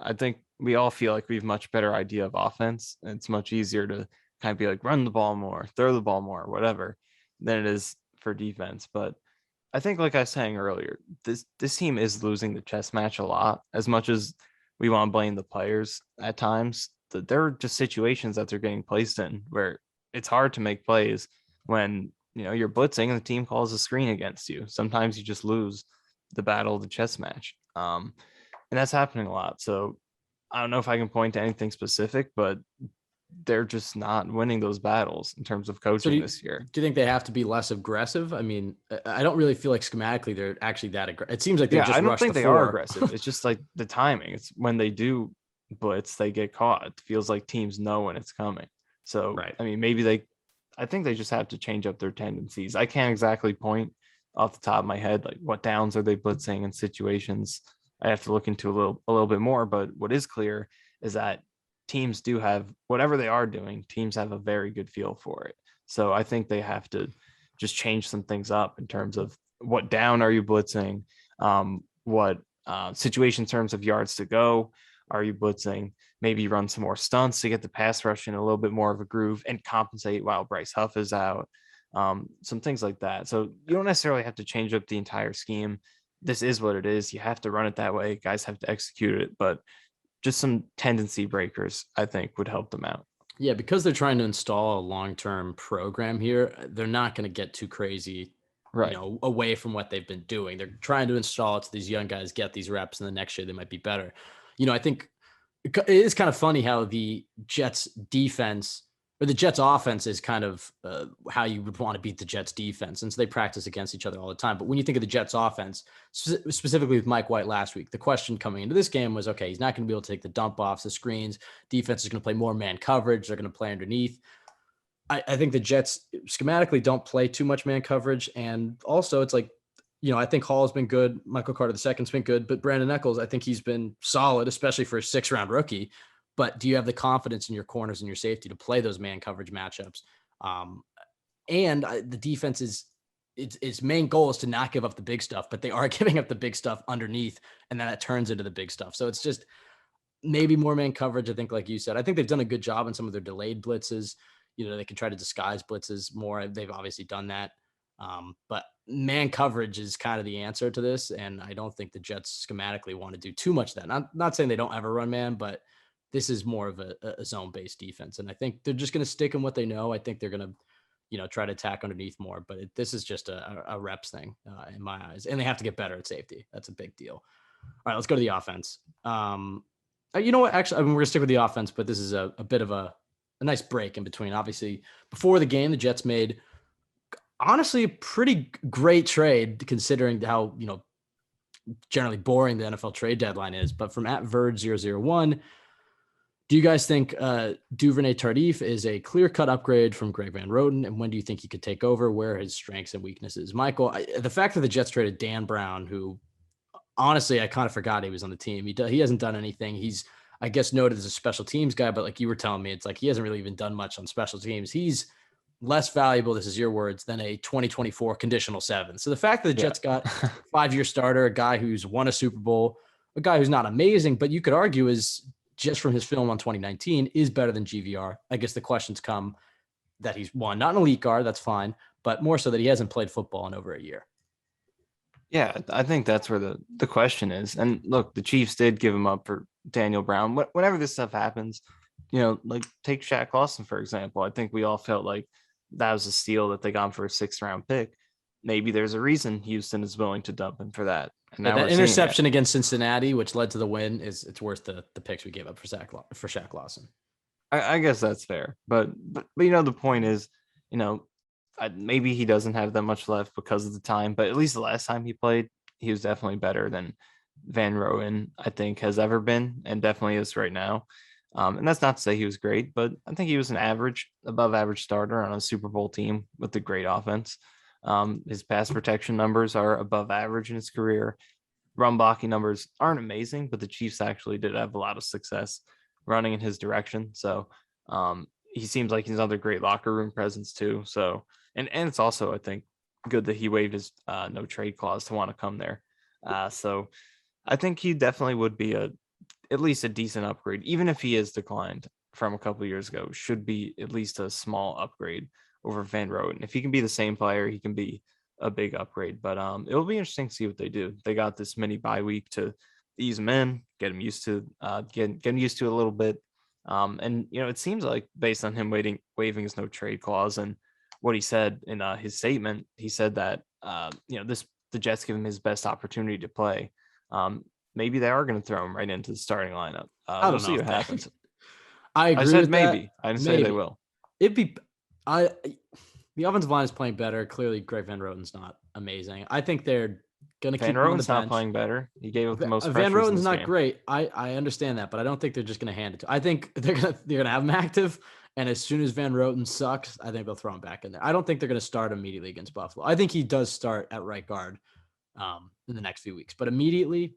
I think we all feel like we have a much better idea of offense. And it's much easier to kind of be like, run the ball more, throw the ball more, whatever, than it is for defense. But I think, like I was saying earlier, this team is losing the chess match a lot. As much as we want to blame the players at times, there are just situations that they're getting placed in where it's hard to make plays when you're blitzing and the team calls a screen against you. Sometimes you just lose the battle of the chess match. And that's happening a lot. So I don't know if I can point to anything specific, but they're just not winning those battles in terms of coaching this year. Do you think they have to be less aggressive? I mean, I don't really feel like schematically they're actually that aggressive. It seems like they're just I don't think they are aggressive. It's just like the timing. It's when they do blitz, they get caught. It feels like teams know when it's coming. So, right. I mean, I think they just have to change up their tendencies. I can't exactly point off the top of my head, like what downs are they blitzing in situations. I have to look into a little bit more, but what is clear is that teams do have, whatever they are doing, teams have a very good feel for it. So I think they have to just change some things up in terms of what down are you blitzing, what situation in terms of yards to go are you blitzing, maybe run some more stunts to get the pass rush in a little bit more of a groove and compensate while Bryce Huff is out, some things like that. So you don't necessarily have to change up the entire scheme. This is what it is. You have to run it that way. Guys have to execute it, but just some tendency breakers, I think, would help them out. Yeah, because they're trying to install a long-term program here, they're not going to get too crazy, right, away from what they've been doing. They're trying to install it so these young guys get these reps, and the next year they might be better. I think it is kind of funny how the Jets defense or the Jets offense is kind of how you would want to beat the Jets defense. And so they practice against each other all the time. But when you think of the Jets offense, specifically with Mike White last week, the question coming into this game was, okay, he's not going to be able to take the dump offs, the screens. Defense is going to play more man coverage. They're going to play underneath. I think the Jets schematically don't play too much man coverage. And also it's like, I think Hall has been good. Michael Carter II's been good, but Brandon Echols, I think he's been solid, especially for a 6th-round rookie. But do you have the confidence in your corners and your safety to play those man coverage matchups? And the defense its main goal is to not give up the big stuff, but they are giving up the big stuff underneath, and then that turns into the big stuff. So it's just maybe more man coverage. I think, like you said, I think they've done a good job in some of their delayed blitzes. They can try to disguise blitzes more. They've obviously done that. But man coverage is kind of the answer to this. And I don't think the Jets schematically want to do too much of that. Not saying they don't ever run man, but this is more of a zone-based defense. And I think they're just going to stick in what they know. I think they're going to, try to attack underneath more, but this is just a reps thing in my eyes. And they have to get better at safety. That's a big deal. All right, let's go to the offense. You know what? Actually, we're going to stick with the offense, but this is a bit of a nice break in between. Obviously, before the game, the Jets made honestly a pretty great trade considering how, generally boring the NFL trade deadline is. But from @Verd001, do you guys think Duvernay-Tardif is a clear-cut upgrade from Greg Van Roten? And when do you think he could take over? Where are his strengths and weaknesses? Michael, the fact that the Jets traded Dan Brown, who honestly I kind of forgot he was on the team. He hasn't done anything. He's, I guess, noted as a special teams guy, but like you were telling me, it's like he hasn't really even done much on special teams. He's less valuable, this is your words, than a 2024 conditional 7. So the fact that the Jets got a 5-year starter, a guy who's won a Super Bowl, a guy who's not amazing, but you could argue is just from his film on 2019 is better than GVR. I guess the questions come that he's won, not an elite guard, that's fine, but more so that he hasn't played football in over a year. Yeah, I think that's where the question is. And look, the Chiefs did give him up for Daniel Brown. Whenever this stuff happens, like take Shaq Lawson, for example. I think we all felt like that was a steal that they got him for a 6th round pick. Maybe there's a reason Houston is willing to dump him for that. And now that interception against Cincinnati, which led to the win, it's worth the picks we gave up for Shaq Lawson. I guess that's fair, but the point is, maybe he doesn't have that much left because of the time, but at least the last time he played, he was definitely better than Van Roten, I think, has ever been, and definitely is right now. And that's not to say he was great, but I think he was an above average starter on a Super Bowl team with a great offense. His pass protection numbers are above average in his career. Run blocking numbers aren't amazing, but the Chiefs actually did have a lot of success running in his direction. So he seems like he's another great locker room presence too. So, and it's also, I think, good that he waived his no trade clause to want to come there. So I think he definitely would be at least a decent upgrade, even if he is declined from a couple of years ago, should be at least a small upgrade over Van Roten. If he can be the same player, he can be a big upgrade. But it'll be interesting to see what they do. They got this mini bye week to ease him in, get him used to get him used to it a little bit. And it seems like based on him waiving his no trade clause and what he said in his statement, he said that the Jets give him his best opportunity to play. Maybe they are going to throw him right into the starting lineup. We'll see what happens. I agree. I said with maybe. That. I didn't say they will. The offensive line is playing better. Clearly, Greg Van Roten's not amazing. I think they're going to keep Van Roten's not playing better. He gave up the most. Van Roten's not great. I understand that, but I don't think they're just going to hand it to. I think they're going to have him active, and as soon as Van Roten sucks, I think they'll throw him back in there. I don't think they're going to start immediately against Buffalo. I think he does start at right guard in the next few weeks, but immediately,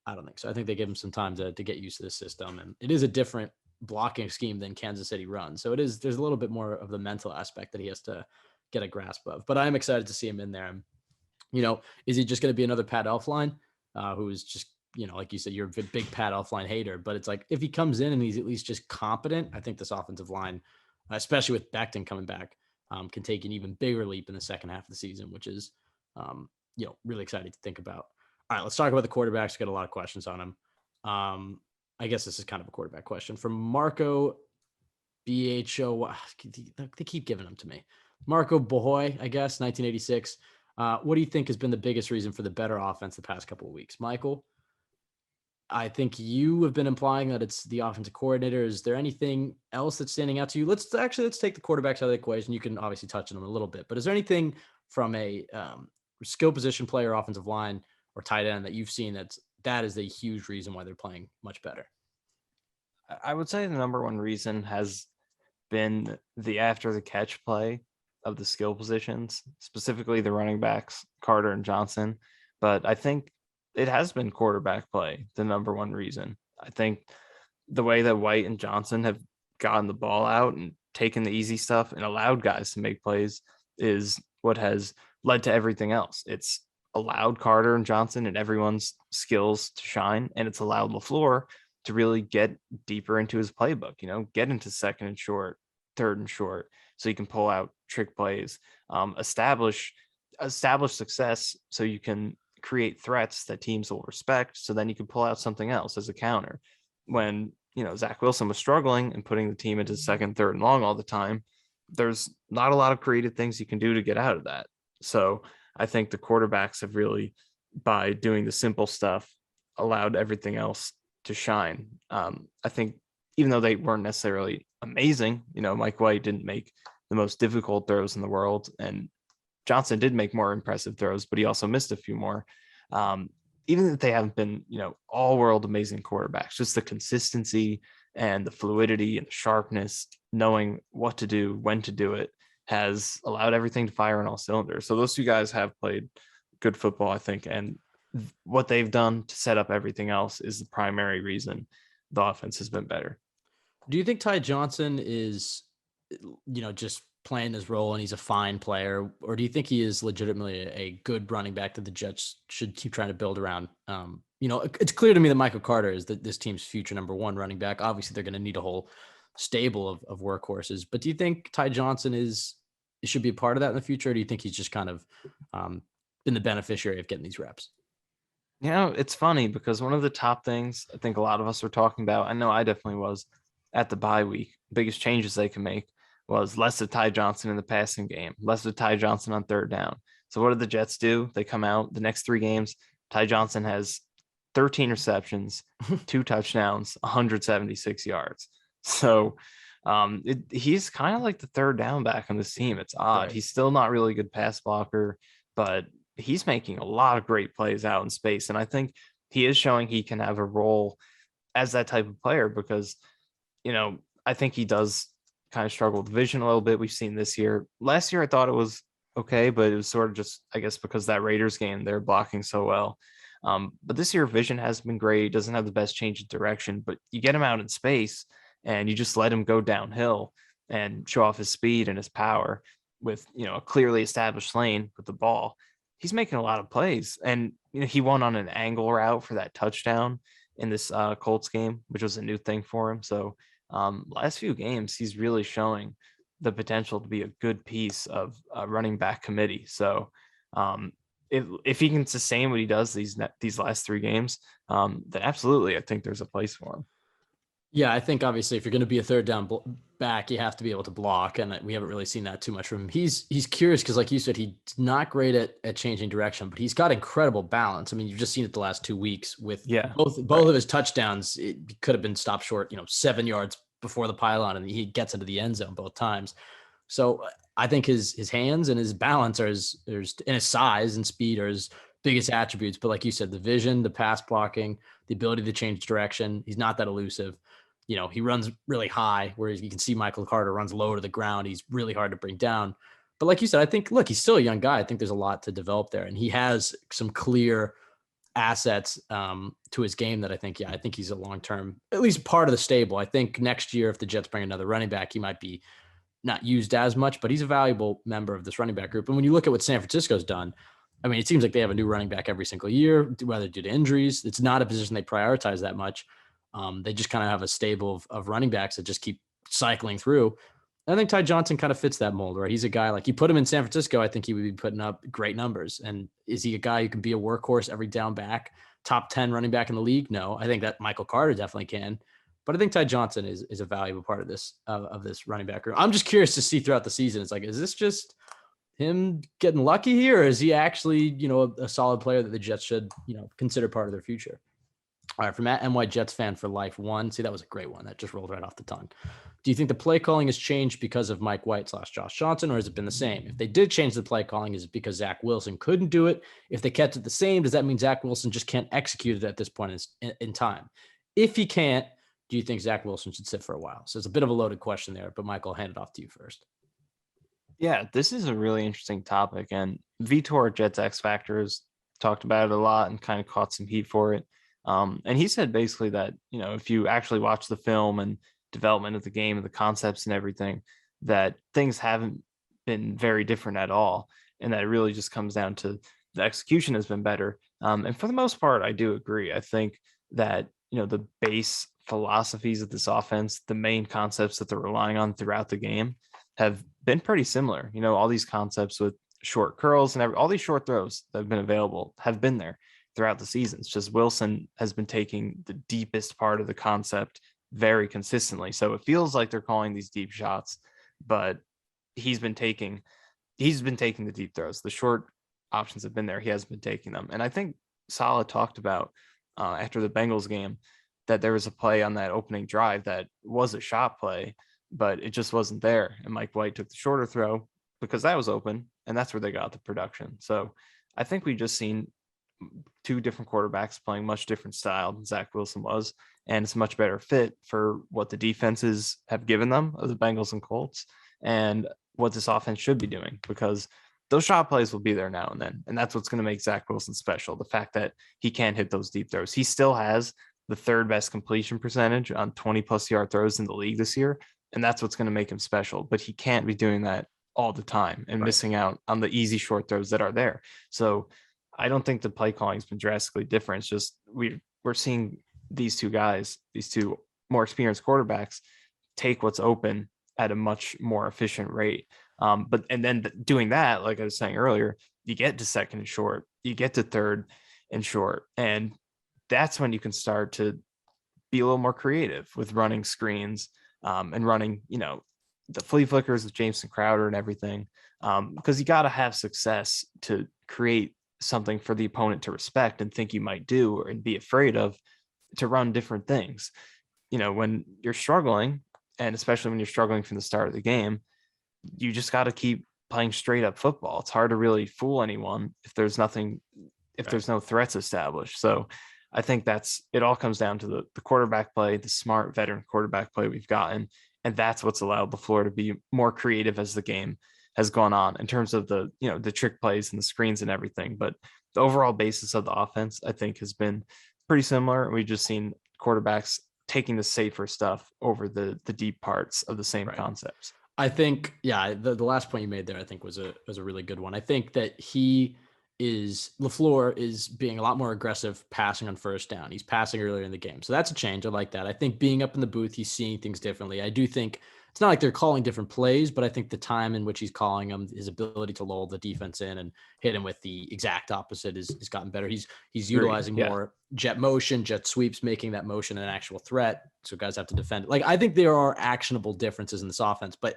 I don't think so. I think they give him some time to get used to the system, and it is a different blocking scheme than Kansas City runs. So there's a little bit more of the mental aspect that he has to get a grasp of. But I'm excited to see him in there. And, is he just going to be another Pat Elflein who is just, like you said, you're a big Pat Elflein hater, but it's like if he comes in and he's at least just competent, I think this offensive line, especially with Becton coming back, can take an even bigger leap in the second half of the season, which is, really exciting to think about. All right, let's talk about the quarterbacks. Got a lot of questions on him. I guess this is kind of a quarterback question from Marco BHO. They keep giving them to me. Marco Bohoy, I guess, 1986. What do you think has been the biggest reason for the better offense the past couple of weeks? Michael, I think you have been implying that it's the offensive coordinator. Is there anything else that's standing out to you? Let's take the quarterbacks out of the equation. You can obviously touch on them a little bit, but is there anything from a skill position player, offensive line, or tight end that you've seen that is the huge reason why they're playing much better? I would say the number one reason has been the after the catch play of the skill positions, specifically the running backs, Carter and Johnson. But I think it has been quarterback play, the number one reason. I think the way that White and Johnson have gotten the ball out and taken the easy stuff and allowed guys to make plays is what has led to everything else. It's allowed Carter and Johnson and everyone's skills to shine, and it's allowed LaFleur to really get deeper into his playbook, get into second and short, third and short, so you can pull out trick plays, establish success so you can create threats that teams will respect, so then you can pull out something else as a counter. When, Zach Wilson was struggling and putting the team into second, third, and long all the time, there's not a lot of creative things you can do to get out of that. So I think the quarterbacks have really, by doing the simple stuff, allowed everything else to shine. I think even though they weren't necessarily amazing, Mike White didn't make the most difficult throws in the world, and Johnson did make more impressive throws, but he also missed a few more. Even if they haven't been, all world amazing quarterbacks, just the consistency and the fluidity and the sharpness, knowing what to do, when to do it, has allowed everything to fire on all cylinders. So those two guys have played good football, I think. And what they've done to set up everything else is the primary reason the offense has been better. Do you think Ty Johnson is, just playing his role and he's a fine player, or do you think he is legitimately a good running back that the Jets should keep trying to build around? It's clear to me that Michael Carter is this team's future number one running back. Obviously, they're going to need a whole stable of workhorses, but do you think Ty Johnson should be a part of that in the future? Or do you think he's just kind of been the beneficiary of getting these reps? It's funny because one of the top things I think a lot of us were talking about, I know I definitely was at the bye week, biggest changes they can make was less of Ty Johnson in the passing game, less of Ty Johnson on third down. So what did the Jets do? They come out the next 3 games. Ty Johnson has 13 receptions, 2 touchdowns, 176 yards. So he's kind of like the third down back on this team. It's odd. Right. He's still not really a good pass blocker, but he's making a lot of great plays out in space. And I think he is showing he can have a role as that type of player because, I think he does kind of struggle with vision a little bit. We've seen this year. Last year, I thought it was okay, but it was sort of just, I guess, because that Raiders game, they're blocking so well. But this year, vision has been great. Doesn't have the best change of direction, but you get him out in space and you just let him go downhill and show off his speed and his power with, a clearly established lane with the ball. He's making a lot of plays. And, he won on an angle route for that touchdown in this Colts game, which was a new thing for him. So last few games, he's really showing the potential to be a good piece of a running back committee. So if he can sustain what he does these last 3 games, then absolutely, I think there's a place for him. Yeah, I think obviously if you're going to be a third down back, you have to be able to block, and we haven't really seen that too much from him. He's curious because, like you said, he's not great at changing direction, but he's got incredible balance. I mean, you've just seen it the last 2 weeks with both of his touchdowns. It could have been stopped short, 7 yards before the pylon, and he gets into the end zone both times. So I think his hands and his balance and his size and speed are his biggest attributes. But like you said, the vision, the pass blocking, the ability to change direction, he's not that elusive. He runs really high, whereas you can see Michael Carter runs low to the ground. He's really hard to bring down. But like you said, I think, look, he's still a young guy. I think there's a lot to develop there. And he has some clear assets to his game that I think he's a long-term, at least part of the stable. I think next year, if the Jets bring another running back, he might be not used as much, but he's a valuable member of this running back group. And when you look at what San Francisco's done, I mean, it seems like they have a new running back every single year, whether due to injuries. It's not a position they prioritize that much. They just kind of have a stable of running backs that just keep cycling through. I think Ty Johnson kind of fits that mold, right? He's a guy, like, you put him in San Francisco, I think he would be putting up great numbers. And is he a guy who can be a workhorse every down back, top 10 running back in the league? No, I think that Michael Carter definitely can. But I think Ty Johnson is a valuable part of this running back group. I'm just curious to see throughout the season. It's like, is this just him getting lucky here, or is he actually, a solid player that the Jets should, consider part of their future? All right, from NY Jets fan for life 1. See, that was a great one. That just rolled right off the tongue. Do you think the play calling has changed because of Mike White / Josh Johnson, or has it been the same? If they did change the play calling, is it because Zach Wilson couldn't do it? If they kept it the same, does that mean Zach Wilson just can't execute it at this point in time? If he can't, do you think Zach Wilson should sit for a while? So it's a bit of a loaded question there, but Michael, I'll hand it off to you first. Yeah, this is a really interesting topic, and Vitor, Jets X Factors, talked about it a lot and kind of caught some heat for it. And he said basically that, if you actually watch the film and development of the game and the concepts and everything, that things haven't been very different at all. And that it really just comes down to the execution has been better. And for the most part, I do agree. I think that, the base philosophies of this offense, the main concepts that they're relying on throughout the game have been pretty similar. All these concepts with short curls and all these short throws that have been available have been there throughout the season. It's just Wilson has been taking the deepest part of the concept very consistently. So it feels like they're calling these deep shots, but he's been taking the deep throws. The short options have been there. He hasn't been taking them. And I think Saleh talked about after the Bengals game that there was a play on that opening drive that was a shot play, but it just wasn't there. And Mike White took the shorter throw because that was open and that's where they got the production. So I think we just seen two different quarterbacks playing much different style than Zach Wilson was, and it's a much better fit for what the defenses have given them of the Bengals and Colts, and what this offense should be doing, because those shot plays will be there now and then. And that's what's going to make Zach Wilson special. The fact that he can't hit those deep throws. He still has the third best completion percentage on 20+ yard throws in the league this year. And that's what's going to make him special. But he can't be doing that all the time and missing out on the easy short throws that are there. So I don't think the play calling has been drastically different. It's just we're seeing these two guys, these two more experienced quarterbacks, take what's open at a much more efficient rate. But then doing that, like I was saying earlier, you get to second and short, you get to third and short, and that's when you can start to be a little more creative with running screens, and running, the flea flickers with Jameson Crowder and everything, because you got to have success to create something for the opponent to respect and think you might do and be afraid of, to run different things. When you're struggling, and especially when you're struggling from the start of the game, you just got to keep playing straight up football. It's hard to really fool anyone if there's nothing, if there's no threats established. So I think it all comes down to the quarterback play, the smart veteran quarterback play we've gotten. And that's what's allowed LaFleur to be more creative as the game has gone on, in terms of the trick plays and the screens and everything. But the overall basis of the offense, I think, has been pretty similar. We've just seen quarterbacks taking the safer stuff over the deep parts of the same concepts. I think, the last point you made there, I think was a really good one. I think that LaFleur is being a lot more aggressive passing on first down. He's passing earlier in the game. So that's a change. I like that. I think being up in the booth, he's seeing things differently. I do think it's not like they're calling different plays, but I think the time in which he's calling them, his ability to lull the defense in and hit him with the exact opposite has gotten better. He's utilizing more jet motion, jet sweeps, making that motion an actual threat. So guys have to defend it. Like, I think there are actionable differences in this offense, but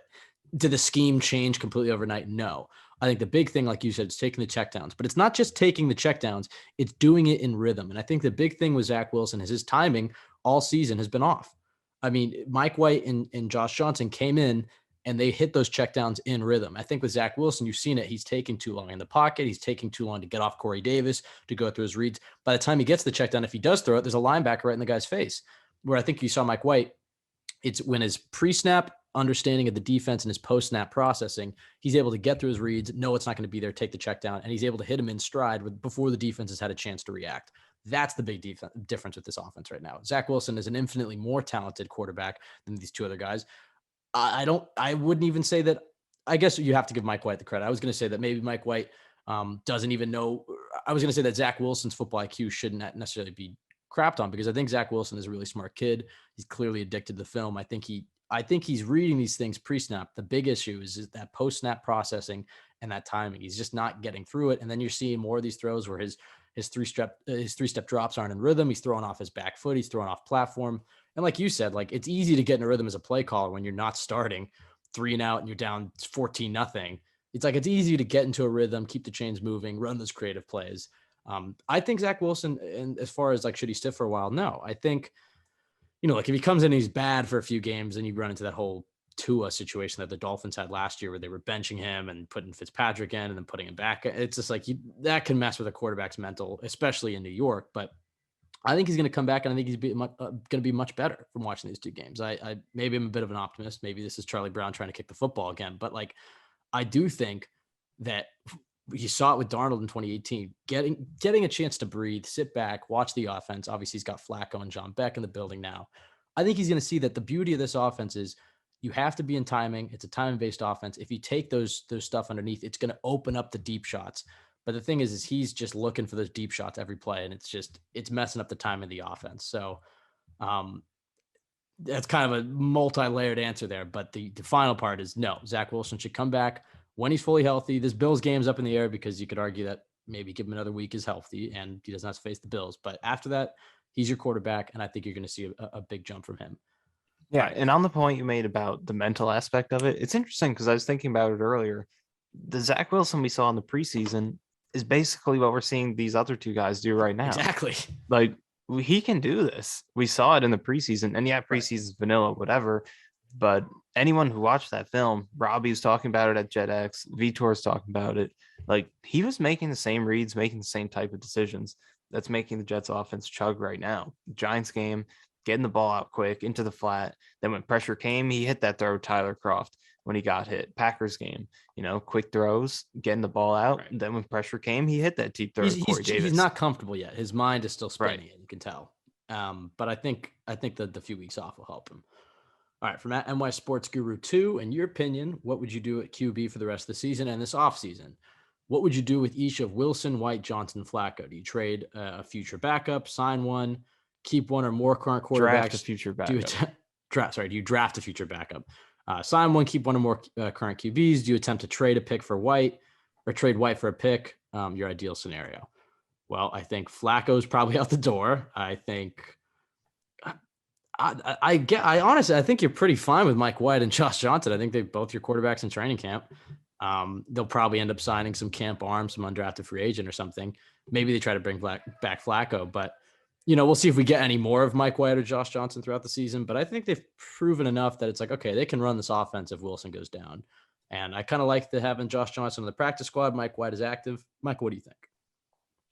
did the scheme change completely overnight? No. I think the big thing, like you said, is taking the checkdowns, but it's not just taking the checkdowns, it's doing it in rhythm. And I think the big thing with Zach Wilson is his timing all season has been off. I mean, Mike White and Josh Johnson came in and they hit those checkdowns in rhythm. I think with Zach Wilson, you've seen it. He's taking too long in the pocket. He's taking too long to get off Corey Davis, to go through his reads. By the time he gets the checkdown, if he does throw it, there's a linebacker right in the guy's face. Where I think you saw Mike White, it's when his pre-snap understanding of the defense and his post-snap processing, he's able to get through his reads, know it's not going to be there, take the check down, and he's able to hit him in stride before the defense has had a chance to react. That's the big difference with this offense right now. Zach Wilson is an infinitely more talented quarterback than these two other guys. I wouldn't even say that. I guess you have to give Mike White the credit. I was going to say that maybe Mike White doesn't even know. I was going to say that Zach Wilson's football IQ shouldn't necessarily be crapped on, because I think Zach Wilson is a really smart kid. He's clearly addicted to the film. I think he's reading these things pre-snap. The big issue is that post-snap processing and that timing. He's just not getting through it. And then you're seeing more of these throws where his three-step drops aren't in rhythm. He's throwing off his back foot. He's throwing off platform. And like you said, like, it's easy to get in a rhythm as a play caller when you're not starting 3 and out and you're down 14-0. It's like, it's easy to get into a rhythm, keep the chains moving, run those creative plays. I think Zach Wilson, and as far as like, should he stiff for a while? No, I think, like, if he comes in and he's bad for a few games, then you run into that whole Tua situation that the Dolphins had last year, where they were benching him and putting Fitzpatrick in and then putting him back. It's just like, that can mess with a quarterback's mental, especially in New York. But I think he's going to come back, and I think he's going to be much better from watching these two games. I maybe I'm a bit of an optimist. Maybe this is Charlie Brown trying to kick the football again. But like, I do think that you saw it with Darnold in 2018, getting a chance to breathe, sit back, watch the offense. Obviously, he's got Flacco and John Beck in the building now. I think he's going to see that the beauty of this offense is you have to be in timing. It's a timing-based offense. If you take those stuff underneath, it's going to open up the deep shots. But the thing is he's just looking for those deep shots every play, and it's messing up the time of the offense. So that's kind of a multi-layered answer there. But the final part is no, Zach Wilson should come back when he's fully healthy. This Bills game's up in the air, because you could argue that maybe give him another week is healthy and he doesn't have to face the Bills. But after that, he's your quarterback, and I think you're going to see a big jump from him. Yeah, and on the point you made about the mental aspect of it, it's interesting because I was thinking about it earlier. The Zach Wilson we saw in the preseason is basically what we're seeing these other two guys do right now. Exactly. Like, he can do this. We saw it in the preseason, and preseason's vanilla, whatever. But anyone who watched that film, Robbie was talking about it at JetX, Vitor's talking about it. Like, he was making the same reads, making the same type of decisions that's making the Jets offense chug right now. Giants game, getting the ball out quick into the flat. Then when pressure came, he hit that throw to Tyler Croft when he got hit. Packers game, quick throws, getting the ball out. Right. And then when pressure came, he hit that deep throw He's to Corey Davis. he's not comfortable yet. His mind is still Right. spinning, you can tell. But I think that the few weeks off will help him. All right, from at NY Sports Guru 2, in your opinion, what would you do at QB for the rest of the season and this offseason? What would you do with each of Wilson, White, Johnson, Flacco? Do you trade a future backup, sign one, keep one or more current quarterbacks? Draft a future backup. Do you draft a future backup? Sign one, keep one or more current QBs. Do you attempt to trade a pick for White or trade White for a pick? Your ideal scenario. Well, I think Flacco's probably out the door. I think I honestly, I think you're pretty fine with Mike White and Josh Johnson. I think they're both your quarterbacks in training camp. They'll probably end up signing some camp arm, some undrafted free agent or something. Maybe they try to bring back Flacco, but we'll see if we get any more of Mike White or Josh Johnson throughout the season. But I think they've proven enough that it's like, okay, they can run this offense if Wilson goes down. And I kind of like having Josh Johnson on the practice squad. Mike White is active. Mike, what do you think?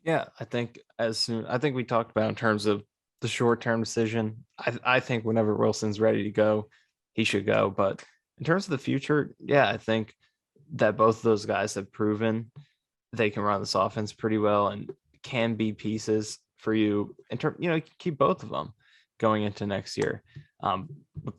Yeah, I think we talked about in terms of the short-term decision. I think whenever Wilson's ready to go, he should go. But in terms of the future, yeah, I think that both of those guys have proven they can run this offense pretty well and can be pieces for you in terms, keep both of them going into next year.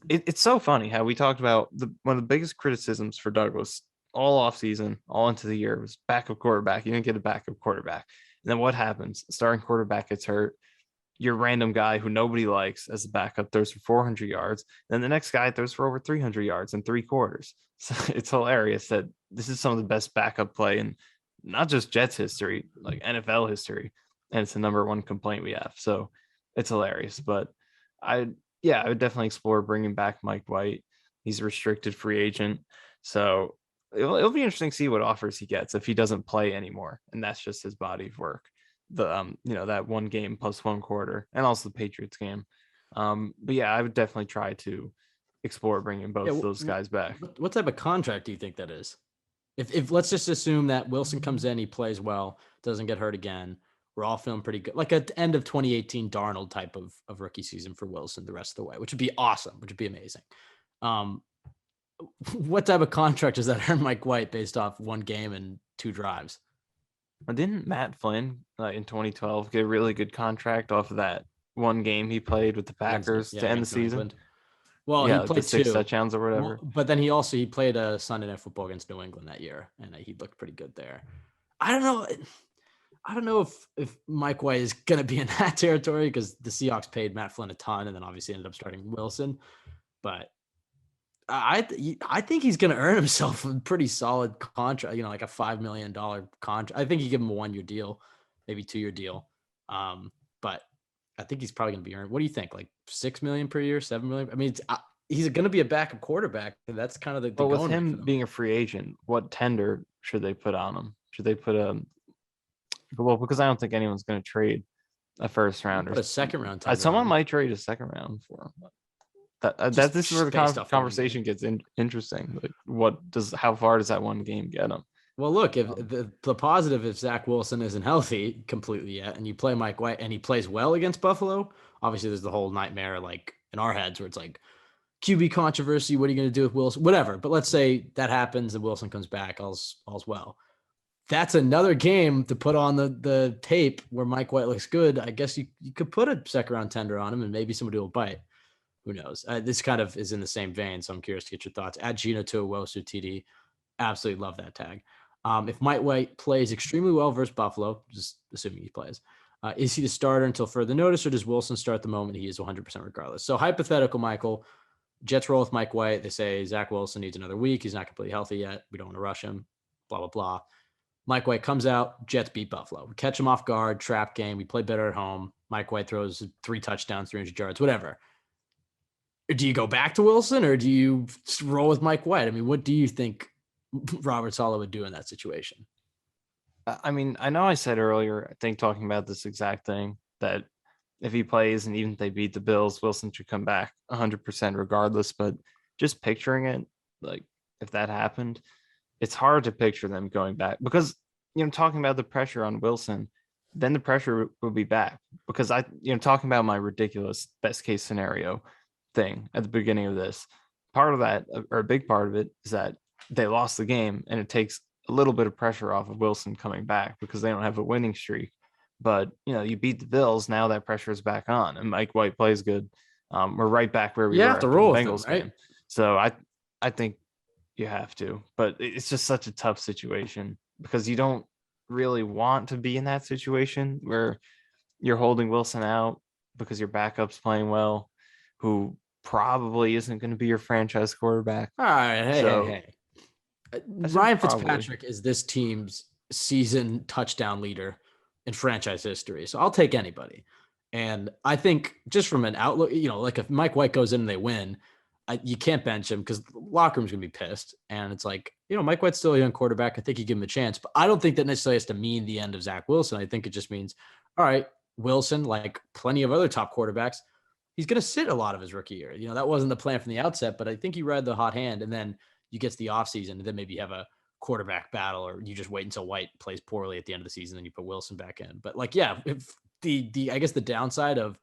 It's so funny how we talked about one of the biggest criticisms for Douglas all offseason, all into the year was backup quarterback. You didn't get a backup quarterback. And then what happens? Starting quarterback gets hurt. Your random guy who nobody likes as a backup throws for 400 yards. Then the next guy throws for over 300 yards in 3 quarters. So it's hilarious that this is some of the best backup play in not just Jets history, like NFL history. And it's the number one complaint we have. So it's hilarious. But I would definitely explore bringing back Mike White. He's a restricted free agent. So it'll be interesting to see what offers he gets if he doesn't play anymore. And that's just his body of work. That one game plus 1 quarter and also the Patriots game. But yeah, I would definitely try to explore bringing both those guys back. What type of contract do you think that is? If let's just assume that Wilson comes in, he plays well, doesn't get hurt again. We're all feeling pretty good. Like at the end of 2018 Darnold type of rookie season for Wilson the rest of the way, which would be awesome, which would be amazing. What type of contract does that earn Mike White based off 1 game and 2 drives? Didn't Matt Flynn in 2012 get a really good contract off of that 1 game he played with the Packers to end the season? Well, he played 6 touchdowns or whatever. But then he played a Sunday Night Football against New England that year, and he looked pretty good there. I don't know if Mike White is going to be in that territory because the Seahawks paid Matt Flynn a ton and then obviously ended up starting Wilson. But I think he's going to earn himself a pretty solid contract, like a $5 million contract. I think you give him a 1-year deal, maybe 2-year deal. But I think he's probably going to be earned. What do you think? Like $6 million per year, $7 million? I mean, he's going to be a backup quarterback. And that's kind of the but with him being a free agent, what tender should they put on him? Should they put because I don't think anyone's going to trade a first round or a second round. Someone might trade a second round for him. This is where the conversation gets interesting. Like, how far does that 1 game get him? Well, look, if the positive, if Zach Wilson isn't healthy completely yet, and you play Mike White and he plays well against Buffalo, obviously there's the whole nightmare like in our heads where it's like QB controversy. What are you going to do with Wilson? Whatever. But let's say that happens and Wilson comes back, all's well. That's another game to put on the tape where Mike White looks good. I guess you could put a second round tender on him and maybe somebody will bite. Who knows? This kind of is in the same vein, so I'm curious to get your thoughts. At Gino to Owosu TD, absolutely love that tag. If Mike White plays extremely well versus Buffalo, just assuming he plays, is he the starter until further notice, or does Wilson start the moment he is 100% regardless? So hypothetical, Michael, Jets roll with Mike White. They say Zach Wilson needs another week. He's not completely healthy yet. We don't want to rush him, blah, blah, blah. Mike White comes out, Jets beat Buffalo. We catch him off guard, trap game. We play better at home. Mike White throws 3 touchdowns, 300 yards, whatever. Do you go back to Wilson or do you roll with Mike White? I mean, what do you think Robert Saleh would do in that situation? I mean, I know I said earlier, I think talking about this exact thing, that if he plays and even if they beat the Bills, Wilson should come back 100% regardless. But just picturing it, like if that happened, it's hard to picture them going back because, talking about the pressure on Wilson, then the pressure will be back because talking about my ridiculous best case scenario thing at the beginning of this, part of that, or a big part of it, is that they lost the game and it takes a little bit of pressure off of Wilson coming back because they don't have a winning streak. But, you beat the Bills. Now that pressure is back on and Mike White plays good. We're right back where we You were have to after the roll with them, Bengals right? game. So I think you have to, but it's just such a tough situation because you don't really want to be in that situation where you're holding Wilson out because your backup's playing well, who probably isn't going to be your franchise quarterback. All right. So Hey. I said Ryan probably. Fitzpatrick is this team's season touchdown leader in franchise history. So I'll take anybody. And I think just from an outlook, like if Mike White goes in and they win, you can't bench him because the locker room's going to be pissed. And it's like, Mike White's still a young quarterback. I think you give him a chance, but I don't think that necessarily has to mean the end of Zach Wilson. I think it just means, all right, Wilson, like plenty of other top quarterbacks, he's going to sit a lot of his rookie year. That wasn't the plan from the outset, but I think he read the hot hand, and then you get to the offseason, and then maybe you have a quarterback battle, or you just wait until White plays poorly at the end of the season, and you put Wilson back in. But like, yeah, if I guess the downside of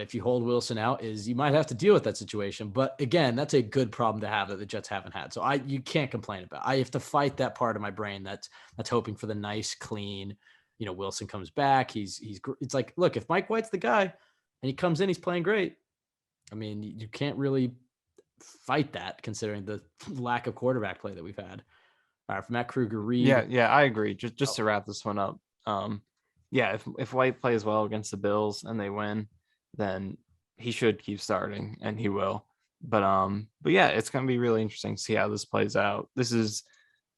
if you hold Wilson out is you might have to deal with that situation. But again, that's a good problem to have that the Jets haven't had. So you can't complain about. I have to fight that part of my brain that's hoping for the nice, clean. Wilson comes back. It's like, look, if Mike White's the guy and he comes in, he's playing great. I mean, you can't really fight that considering the lack of quarterback play that we've had. All right, from Matt Kruger, Reed. Yeah, I agree. Just to wrap this one up. If White plays well against the Bills and they win, then he should keep starting and he will. But yeah, it's going to be really interesting to see how this plays out. This is,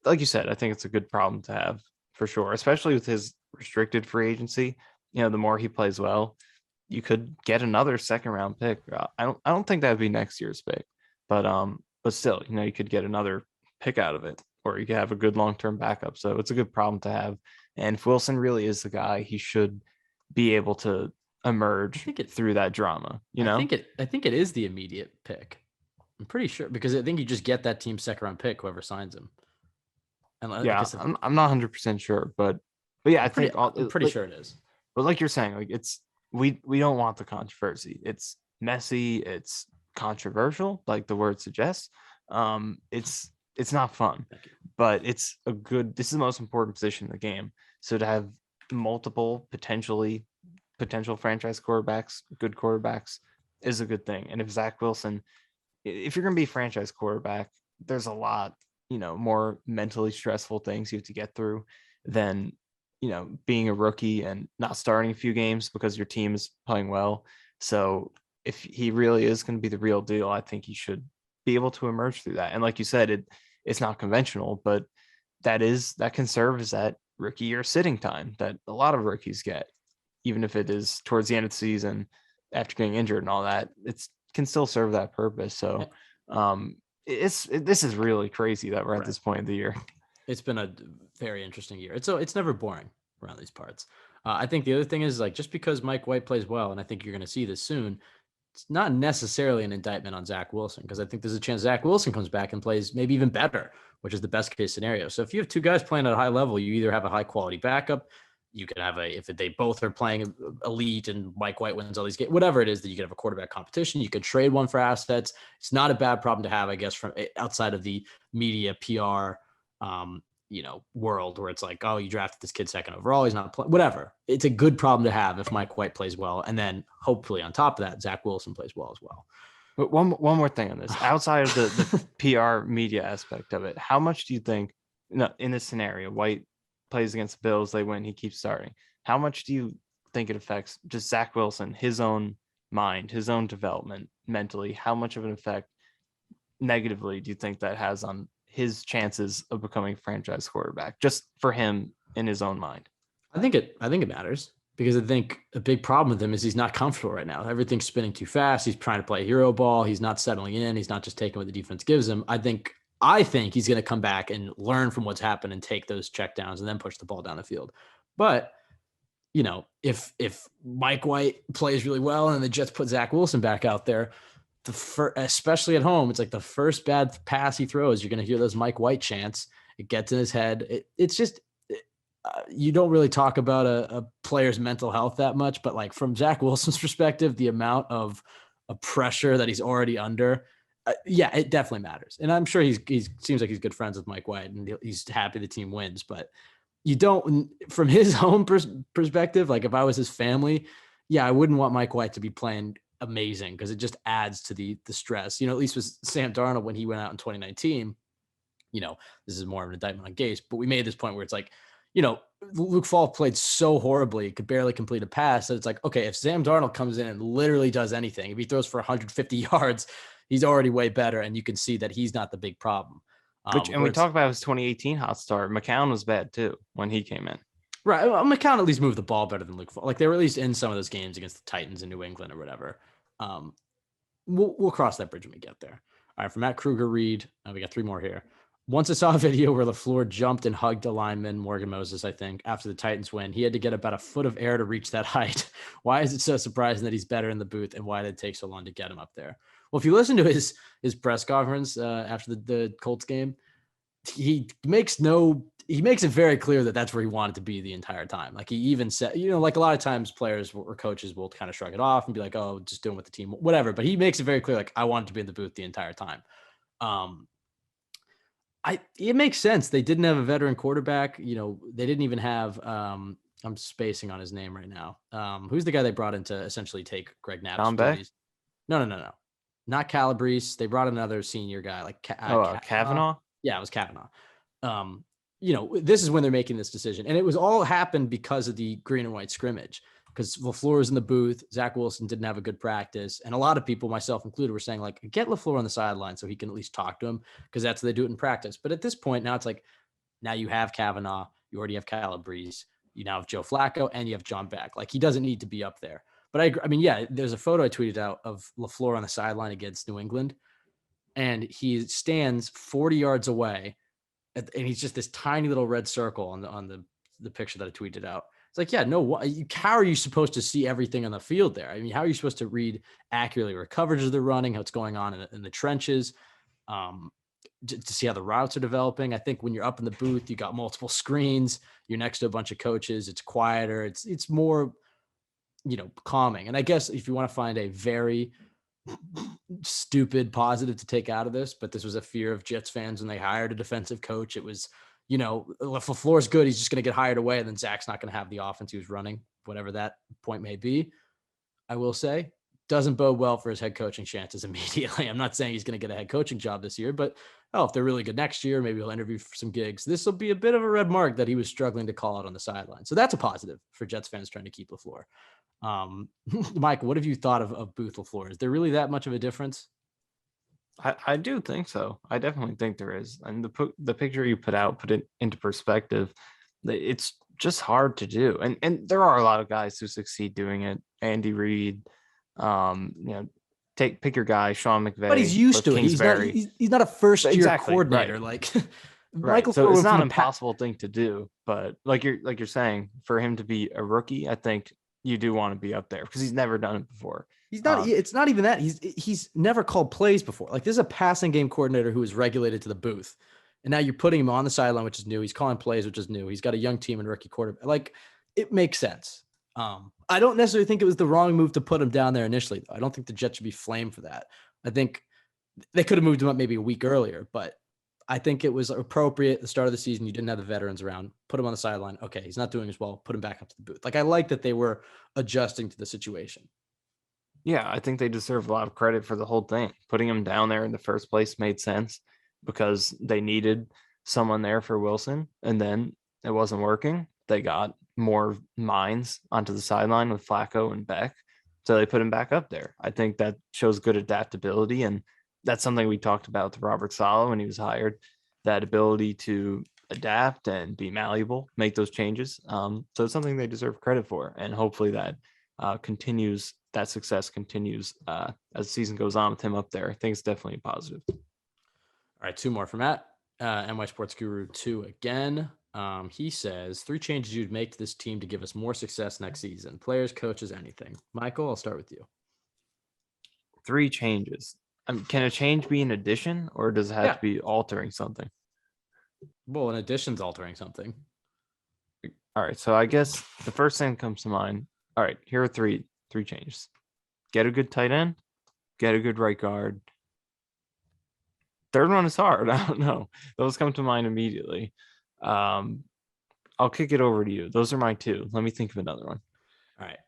like you said, I think it's a good problem to have for sure, especially with his restricted free agency. The more he plays well, you could get another second round pick. I don't think that'd be next year's pick, but still, you could get another pick out of it, or you could have a good long-term backup. So it's a good problem to have. And if Wilson really is the guy, he should be able to emerge through that drama. I think it is the immediate pick. I'm pretty sure because I think you just get that team's second round pick, whoever signs him. And yeah, I'm not 100% sure, but yeah, I'm pretty sure it is. But like you're saying, like we don't want the controversy. It's messy. It's controversial, like the word suggests. It's not fun, but it's this is the most important position in the game. So to have multiple potential franchise quarterbacks, good quarterbacks, is a good thing. And if Zach Wilson, if you're going to be a franchise quarterback, there's a lot, more mentally stressful things you have to get through than, being a rookie and not starting a few games because your team is playing well. So if he really is going to be the real deal, I think he should be able to emerge through that. And like you said, it's not conventional, but that can serve as that rookie year sitting time that a lot of rookies get, even if it is towards the end of the season after getting injured and all that. It can still serve that purpose. So this is really crazy that we're at this point of the year. It's been a very interesting year. It's never boring around these parts. I think the other thing is, like, just because Mike White plays well, and I think you're going to see this soon, it's not necessarily an indictment on Zach Wilson, because I think there's a chance Zach Wilson comes back and plays maybe even better, which is the best case scenario. So if you have two guys playing at a high level, you either have a high quality backup, you could have if they both are playing elite and Mike White wins all these games, whatever it is, that you could have a quarterback competition. You could trade one for assets. It's not a bad problem to have, I guess, from outside of the media PR, world where it's like, oh, you drafted this kid second overall, he's not playing, whatever. It's a good problem to have if Mike White plays well, and then hopefully on top of that, Zach Wilson plays well as well. But one more thing on this, outside of the PR media aspect of it, how much do you think, in this scenario, White plays against the Bills, they win, he keeps starting, how much do you think it affects just Zach Wilson, his own mind, his own development mentally? How much of an effect negatively do you think that has on his chances of becoming franchise quarterback, just for him in his own mind? I think it matters, because I think a big problem with him is he's not comfortable right now. Everything's spinning too fast. He's trying to play hero ball. He's not settling in. He's not just taking what the defense gives him. I think he's going to come back and learn from what's happened and take those checkdowns and then push the ball down the field. But, if Mike White plays really well and the Jets put Zach Wilson back out there, especially at home, it's like the first bad pass he throws, you're going to hear those Mike White chants. It gets in his head. It's just, you don't really talk about a player's mental health that much, but like from Zach Wilson's perspective, the amount of pressure that he's already under, yeah, it definitely matters. And I'm sure he's seems like he's good friends with Mike White and he's happy the team wins, but you don't, from his own perspective, like if I was his family, yeah, I wouldn't want Mike White to be playing amazing because it just adds to the stress. At least with Sam Darnold when he went out in 2019, this is more of an indictment on Gase, but we made this point where it's like, Luke Falk played so horribly, could barely complete a pass that it's like, okay, if Sam Darnold comes in and literally does anything, if he throws for 150 yards, he's already way better. And you can see that he's not the big problem. And we talked about his 2018 hot start. McCown was bad too when he came in. Right. Well, McCown at least moved the ball better than Luke Falk. Like they were at least in some of those games against the Titans in New England or whatever. We'll cross that bridge when we get there. All right. For Matt Kruger-Reed, we got 3 more here. Once I saw a video where LaFleur jumped and hugged a lineman, Morgan Moses, I think, after the Titans win. He had to get about a foot of air to reach that height. Why is it so surprising that he's better in the booth, and why did it take so long to get him up there? Well, if you listen to his press conference after the Colts game, he makes it very clear that that's where he wanted to be the entire time. Like he even said, like a lot of times players or coaches will kind of shrug it off and be like, oh, just doing with the team, whatever. But he makes it very clear, like, I wanted to be in the booth the entire time. It makes sense. They didn't have a veteran quarterback. They didn't even have, I'm spacing on his name right now. Who's the guy they brought in to essentially take Greg Knapp's duties? No. Not Calabrese. They brought another senior guy like Kavanaugh. Yeah, it was Kavanaugh. This is when they're making this decision. And it was all happened because of the green and white scrimmage, because LaFleur was in the booth. Zach Wilson didn't have a good practice. And a lot of people, myself included, were saying, like, get LaFleur on the sideline so he can at least talk to him, because that's how they do it in practice. But at this point, now it's like, now you have Kavanaugh. You already have Calabrese. You now have Joe Flacco, and you have John Beck. Like, he doesn't need to be up there. But I mean, yeah, there's a photo I tweeted out of LaFleur on the sideline against New England, and he stands 40 yards away, and he's just this tiny little red circle on the picture that I tweeted out. It's like, yeah, no, how are you supposed to see everything on the field there? I mean, how are you supposed to read accurately where coverages they're running, what's going on in the trenches, to see how the routes are developing? I think when you're up in the booth, you got multiple screens, you're next to a bunch of coaches, it's quieter, it's more, calming. And I guess if you want to find a very stupid positive to take out of this, but this was a fear of Jets fans when they hired a defensive coach. It was, if LaFleur's good, he's just going to get hired away, and then Zach's not going to have the offense he was running, whatever that point may be. I will say, doesn't bode well for his head coaching chances immediately. I'm not saying he's going to get a head coaching job this year, but if they're really good next year, maybe he'll interview for some gigs. This will be a bit of a red mark that he was struggling to call out on the sideline. So that's a positive for Jets fans trying to keep LaFleur. Mike, what have you thought of Booth LaFleur? Is there really that much of a difference? I do think so. I definitely think there is. And the picture you put it into perspective. It's just hard to do. And there are a lot of guys who succeed doing it. Andy Reid, pick your guy, Sean McVay. But he's used to it. He's not a first year coordinator. Right. Like right. Michael. So it's not an impossible thing to do. But like you're saying, for him to be a rookie, I think you do want to be up there because he's never done it before. He's not. It's not even that. He's never called plays before. Like, this is a passing game coordinator who is regulated to the booth, and now you're putting him on the sideline, which is new. He's calling plays, which is new. He's got a young team and rookie quarterback. Like, it makes sense. I don't necessarily think it was the wrong move to put him down there initially, though. I don't think the Jets should be flamed for that. I think they could have moved him up maybe a week earlier, but I think it was appropriate at the start of the season. You didn't have the veterans around. Put him on the sideline. Okay, he's not doing as well. Put him back up to the booth. Like, I like that they were adjusting to the situation. Yeah, I think they deserve a lot of credit for the whole thing. Putting him down there in the first place made sense because they needed someone there for Wilson, and then it wasn't working. They got more minds onto the sideline with Flacco and Beck, so they put him back up there. I think that shows good adaptability, and that's something we talked about with Robert Saleh when he was hired, that ability to adapt and be malleable, make those changes. So it's something they deserve credit for, and hopefully that continues. That success continues as the season goes on with him up there. I think it's definitely positive. All right, 2 more from Matt, NY Sports Guru 2 again. He says 3 changes you'd make to this team to give us more success next season: players, coaches, anything. Michael, I'll start with you. 3 changes. Can a change be an addition, or does it have Yeah. to be altering something? Well, an addition's altering something. All right. So I guess the first thing that comes to mind. All right. Here are three changes. Get a good tight end. Get a good right guard. Third one is hard. I don't know. Those come to mind immediately. I'll kick it over to you. Those are my 2. Let me think of another one. All right.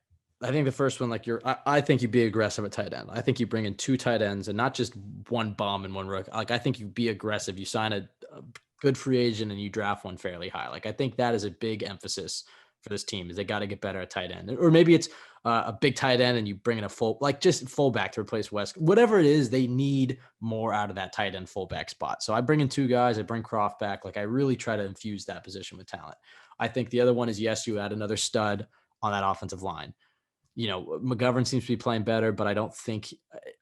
I think the first one, like I think you be aggressive at tight end. I think you bring in 2 tight ends and not just one bum and one rook. Like I think you be aggressive. You sign a good free agent and you draft one fairly high. Like I think that is a big emphasis for this team is they got to get better at tight end, or maybe it's a big tight end and you bring in a just fullback to replace West. Whatever it is, they need more out of that tight end fullback spot. So I bring in 2 guys. I bring Croft back. Like I really try to infuse that position with talent. I think the other one is yes, you add another stud on that offensive line. McGovern seems to be playing better, but I don't think.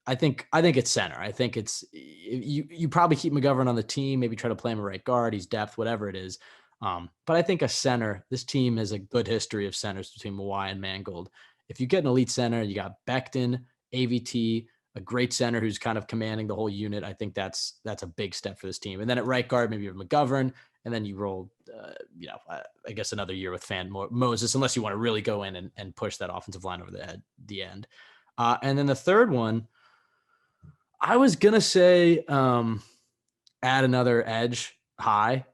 I think it's center. I think it's you probably keep McGovern on the team, maybe try to play him a right guard. He's depth, whatever it is. But I think a center. This team has a good history of centers between Mawai and Mangold. If you get an elite center, you got Becton, AVT, a great center who's kind of commanding the whole unit. I think that's a big step for this team. And then at right guard, maybe you have McGovern, and then you roll, I guess another year with Fan Moses, unless you want to really go in and push that offensive line over the end. And then the third one, I was gonna say add another edge high,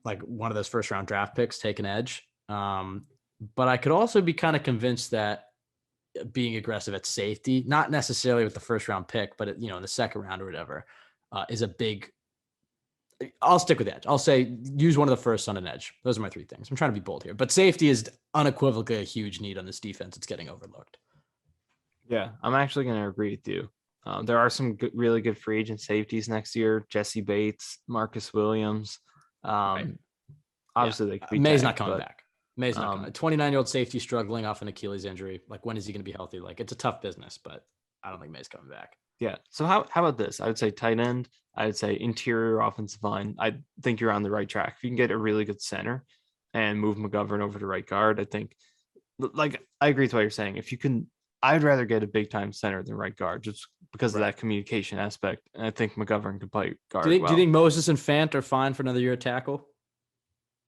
like one of those first round draft picks, take an edge. But I could also be kind of convinced that being aggressive at safety, not necessarily with the first round pick, but in the second round or whatever, is a big. I'll stick with edge. I'll say use one of the first on an edge. Those are my 3 things. I'm trying to be bold here, but safety is unequivocally a huge need on this defense. It's getting overlooked. Yeah, I'm actually going to agree with you. There are some really good free agent safeties next year. Jesse Bates, Marcus Williams. Right. Obviously, they could be May's tagged, not coming back. May's not coming. 29-year-old safety struggling off an Achilles injury. Like, when is he going to be healthy? Like, it's a tough business, but I don't think May's coming back. Yeah. So how about this? I would say tight end. I would say interior offensive line. I think you're on the right track. If you can get a really good center and move McGovern over to right guard, I think, like, I agree with what you're saying. If you can, I'd rather get a big time center than right guard just because of that communication aspect. And I think McGovern can play guard. Do you think Moses and Fant are fine for another year at tackle?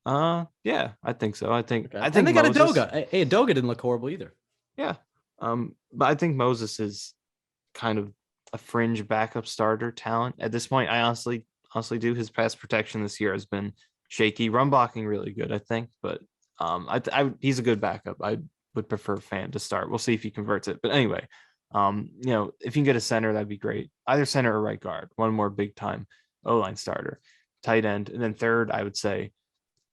Yeah, I think so. I think they got Adoga. Hey, Adoga didn't look horrible either. Yeah. But I think Moses is kind of a fringe backup starter talent at this point. I honestly do. His pass protection this year has been shaky. Run blocking really good, I think, but he's a good backup. I would prefer Fan to start. We'll see if he converts it. But anyway, if you can get a center, that'd be great. Either center or right guard. One more big time O-line starter, tight end, and then third, I would say,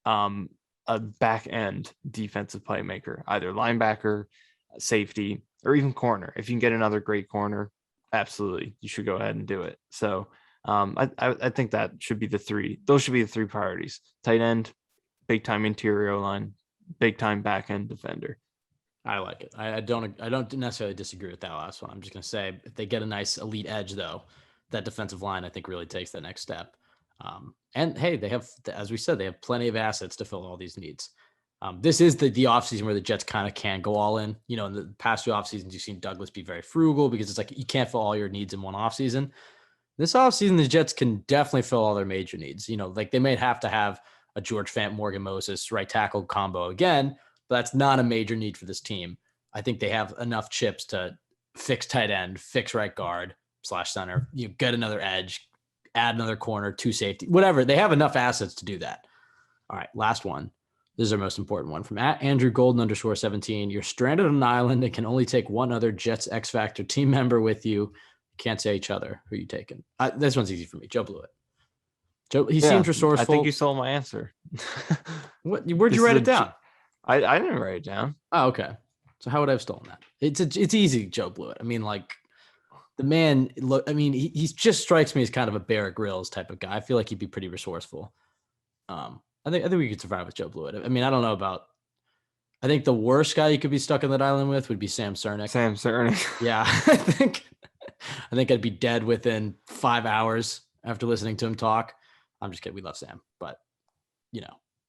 a back end defensive playmaker, either linebacker, safety, or even corner. If you can get another great corner, absolutely, you should go ahead and do it. So I think that should be the 3. Those should be the 3 priorities: tight end, big time interior line, big time back end defender. I like it. I don't necessarily disagree with that last one. I'm just gonna say if they get a nice elite edge, though, that defensive line I think really takes that next step. And hey, they have, as we said, they have plenty of assets to fill all these needs. This is the offseason where the Jets kind of can go all in. In the past 2 off seasons, you've seen Douglas be very frugal because it's like you can't fill all your needs in one offseason. This offseason, the Jets can definitely fill all their major needs. Like they may have to have a George Fant, Morgan Moses right tackle combo again, but that's not a major need for this team. I think they have enough chips to fix tight end, fix right guard / center. You get another edge, add another corner, 2 safety, whatever. They have enough assets to do that. All right, last one. This is our most important one from @AndrewGolden_17. You're stranded on an island and can only take one other Jets X Factor team member with you. Can't say each other. Who are you taking? This one's easy for me. Joe Blewett. He seems resourceful. I think you stole my answer. Where'd you write it down? I didn't write it down. Oh, okay. So how would I have stolen that? It's easy, Joe Blewett. I mean, like, the man, look, I mean, he just strikes me as kind of a Bear Grylls type of guy. I feel like he'd be pretty resourceful. I think we could survive with Joe Blewett. I mean, I don't know about. I think the worst guy you could be stuck on that island with would be Sam Cernick. Yeah, I think I'd be dead within 5 hours after listening to him talk. I'm just kidding. We love Sam, but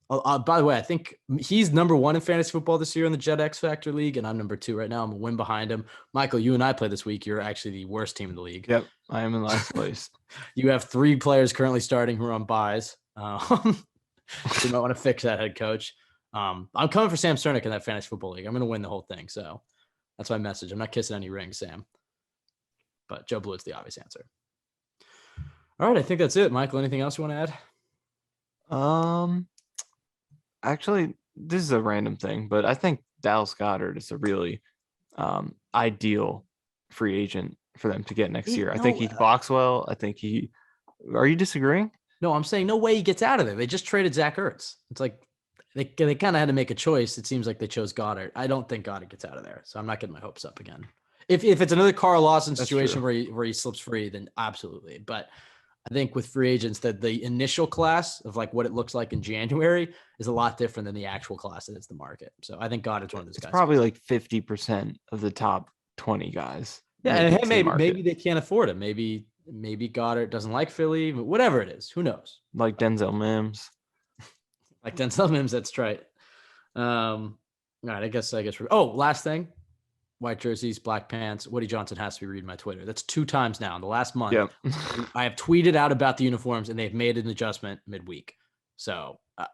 By the way, I think he's number 1 in fantasy football this year in the Jet X Factor League, and I'm number 2 right now. I'm a win behind him. Michael, you and I play this week. You're actually the worst team in the league. Yep, I am in last place. You have 3 players currently starting who are on buys. You might want to fix that, head coach. I'm coming for Sam Sternick in that fantasy football league. I'm going to win the whole thing. So that's my message. I'm not kissing any rings, Sam. But Joe Bluett's the obvious answer. All right, I think that's it. Michael, anything else you want to add? Actually, this is a random thing, but I think Dallas Goddard is a really ideal free agent for them to get next year. I think he blocks well. I think he. Are you disagreeing? No, I'm saying no way he gets out of there. They just traded Zach Ertz. It's like they kind of had to make a choice. It seems like they chose Goddard. I don't think Goddard gets out of there, so I'm not getting my hopes up again. If it's another Carl Lawson situation where he slips free, then absolutely. But I think with free agents, that the initial class of like what it looks like in January is a lot different than the actual class that is the market. So I think Goddard's one of those guys. Probably like 50% of the top 20 guys. Yeah, and hey, maybe they can't afford him. Maybe Goddard doesn't like Philly. Whatever it is, who knows? Like Denzel Mims. Like Denzel Mims, that's right. All right, I guess. Last thing. White jerseys, black pants. Woody Johnson has to be reading my Twitter. That's 2 times now in the last month. Yep. I have tweeted out about the uniforms, and they've made an adjustment midweek. So, I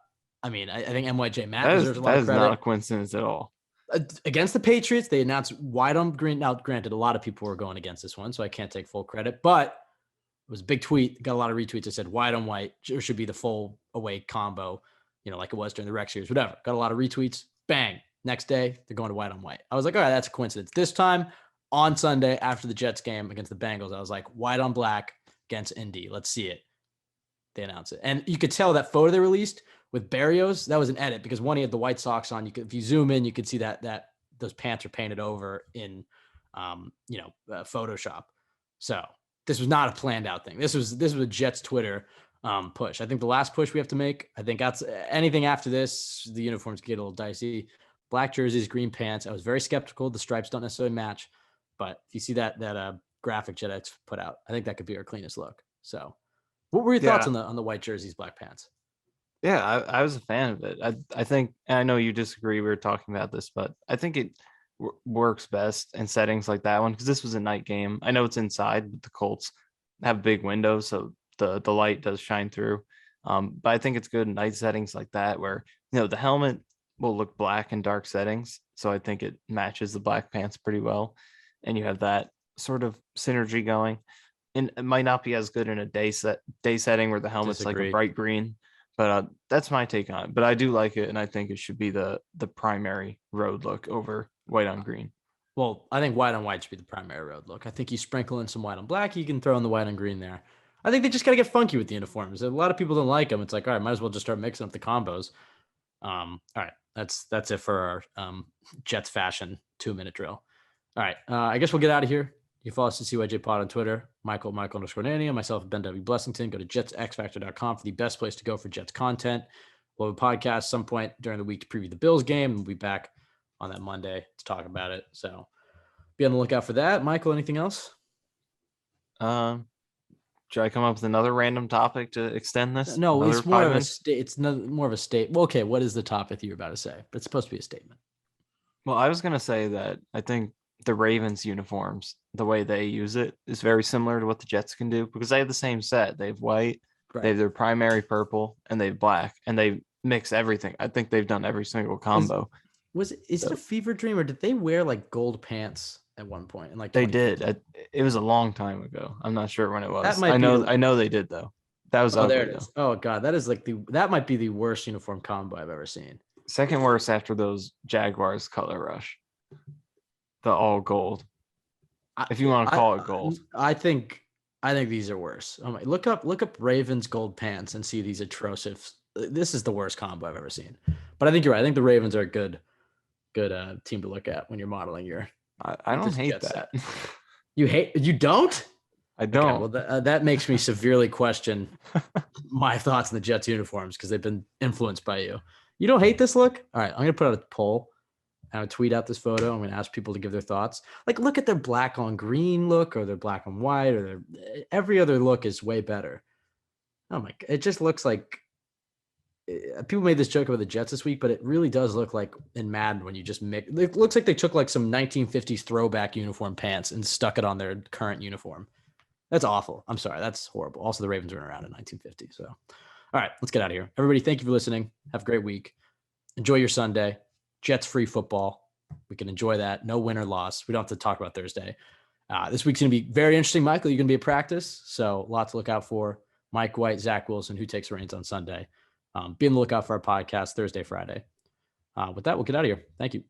think MYJ Matt deserves a lot of credit. That is not a coincidence at all. Against the Patriots, they announced white on green. Now, granted, a lot of people were going against this one, so I can't take full credit. But it was a big tweet. Got a lot of retweets that said white on white should be the full away combo, like it was during the Rex years, whatever. Got a lot of retweets. Bang. Next day, they're going to white on white. I was like, all right, that's a coincidence. This time on Sunday after the Jets game against the Bengals, I was like, white on black against Indy. Let's see it. They announced it. And you could tell that photo they released with Berrios, that was an edit because one, he had the white socks on. If you zoom in, you could see that those pants are painted over in, Photoshop. So this was not a planned out thing. This was a Jets Twitter push. I think the last push we have to make, I think that's anything after this, the uniforms get a little dicey. Black jerseys, green pants. I was very skeptical. The stripes don't necessarily match, but if you see that graphic JetX put out, I think that could be our cleanest look. So, what were your thoughts on the white jerseys, black pants? Yeah, I was a fan of it. I think, and I know you disagree. We were talking about this, but I think it works best in settings like that one because this was a night game. I know it's inside, but the Colts have big windows, so the light does shine through. But I think it's good in night settings like that where the helmet will look black in dark settings. So I think it matches the black pants pretty well. And you have that sort of synergy going. And it might not be as good in a day setting where the helmet's like a bright green. But that's my take on it. But I do like it, and I think it should be the primary road look over white on green. Well, I think white on white should be the primary road look. I think you sprinkle in some white on black, you can throw in the white on green there. I think they just got to get funky with the uniforms. A lot of people don't like them. It's like, all right, might as well just start mixing up the combos. All right. That's it for our Jets fashion 2-minute drill. All right. I guess we'll get out of here. You can follow us at CYJ Pod on Twitter, Michael_Nania, myself, Ben W. Blessington. Go to jetsxfactor.com for the best place to go for Jets content. We'll have a podcast some point during the week to preview the Bills game. We'll be back on that Monday to talk about it. So be on the lookout for that. Michael, anything else? Should I come up with another random topic to extend this? No, it's more of a state. Well, okay, what is the topic you were about to say? But it's supposed to be a statement. Well, I was going to say that I think the Ravens uniforms, the way they use it is very similar to what the Jets can do because they have the same set. They have white, They have their primary purple, and they have black, and they mix everything. I think they've done every single combo. Is it a fever dream, or did they wear like gold pants at one point? And like they did. It was a long time ago. I'm not sure when it was. I know they did though. That was ugly, there it is. Oh god, that is that might be the worst uniform combo I've ever seen. Second worst after those Jaguars color rush. The all gold. If you want to call it gold. I think these are worse. Oh my, look up Ravens gold pants and see these atrocious. This is the worst combo I've ever seen. But I think you're right. I think the Ravens are a good team to look at when you're modeling your. I don't hate that. You don't? I don't. Okay, well, that makes me severely question my thoughts on the Jets uniforms because they've been influenced by you. You don't hate this look? All right, I'm gonna put out a poll. I'm gonna tweet out this photo. I'm gonna ask people to give their thoughts. Like, look at their black on green look, or their black on white, or every other look is way better. Oh my! It just looks like people made this joke about the Jets this week, but it really does look like in Madden when you just mix. It looks like they took like some 1950s throwback uniform pants and stuck it on their current uniform. That's awful. I'm sorry. That's horrible. Also, the Ravens weren't around in 1950. So, all right, let's get out of here. Everybody, thank you for listening. Have a great week. Enjoy your Sunday. Jets free football. We can enjoy that. No win or loss. We don't have to talk about Thursday. This week's going to be very interesting, Michael. You're going to be at practice, so a lot to look out for. Mike White, Zach Wilson, who takes reins on Sunday. Be on the lookout for our podcast Thursday, Friday. With that, we'll get out of here. Thank you.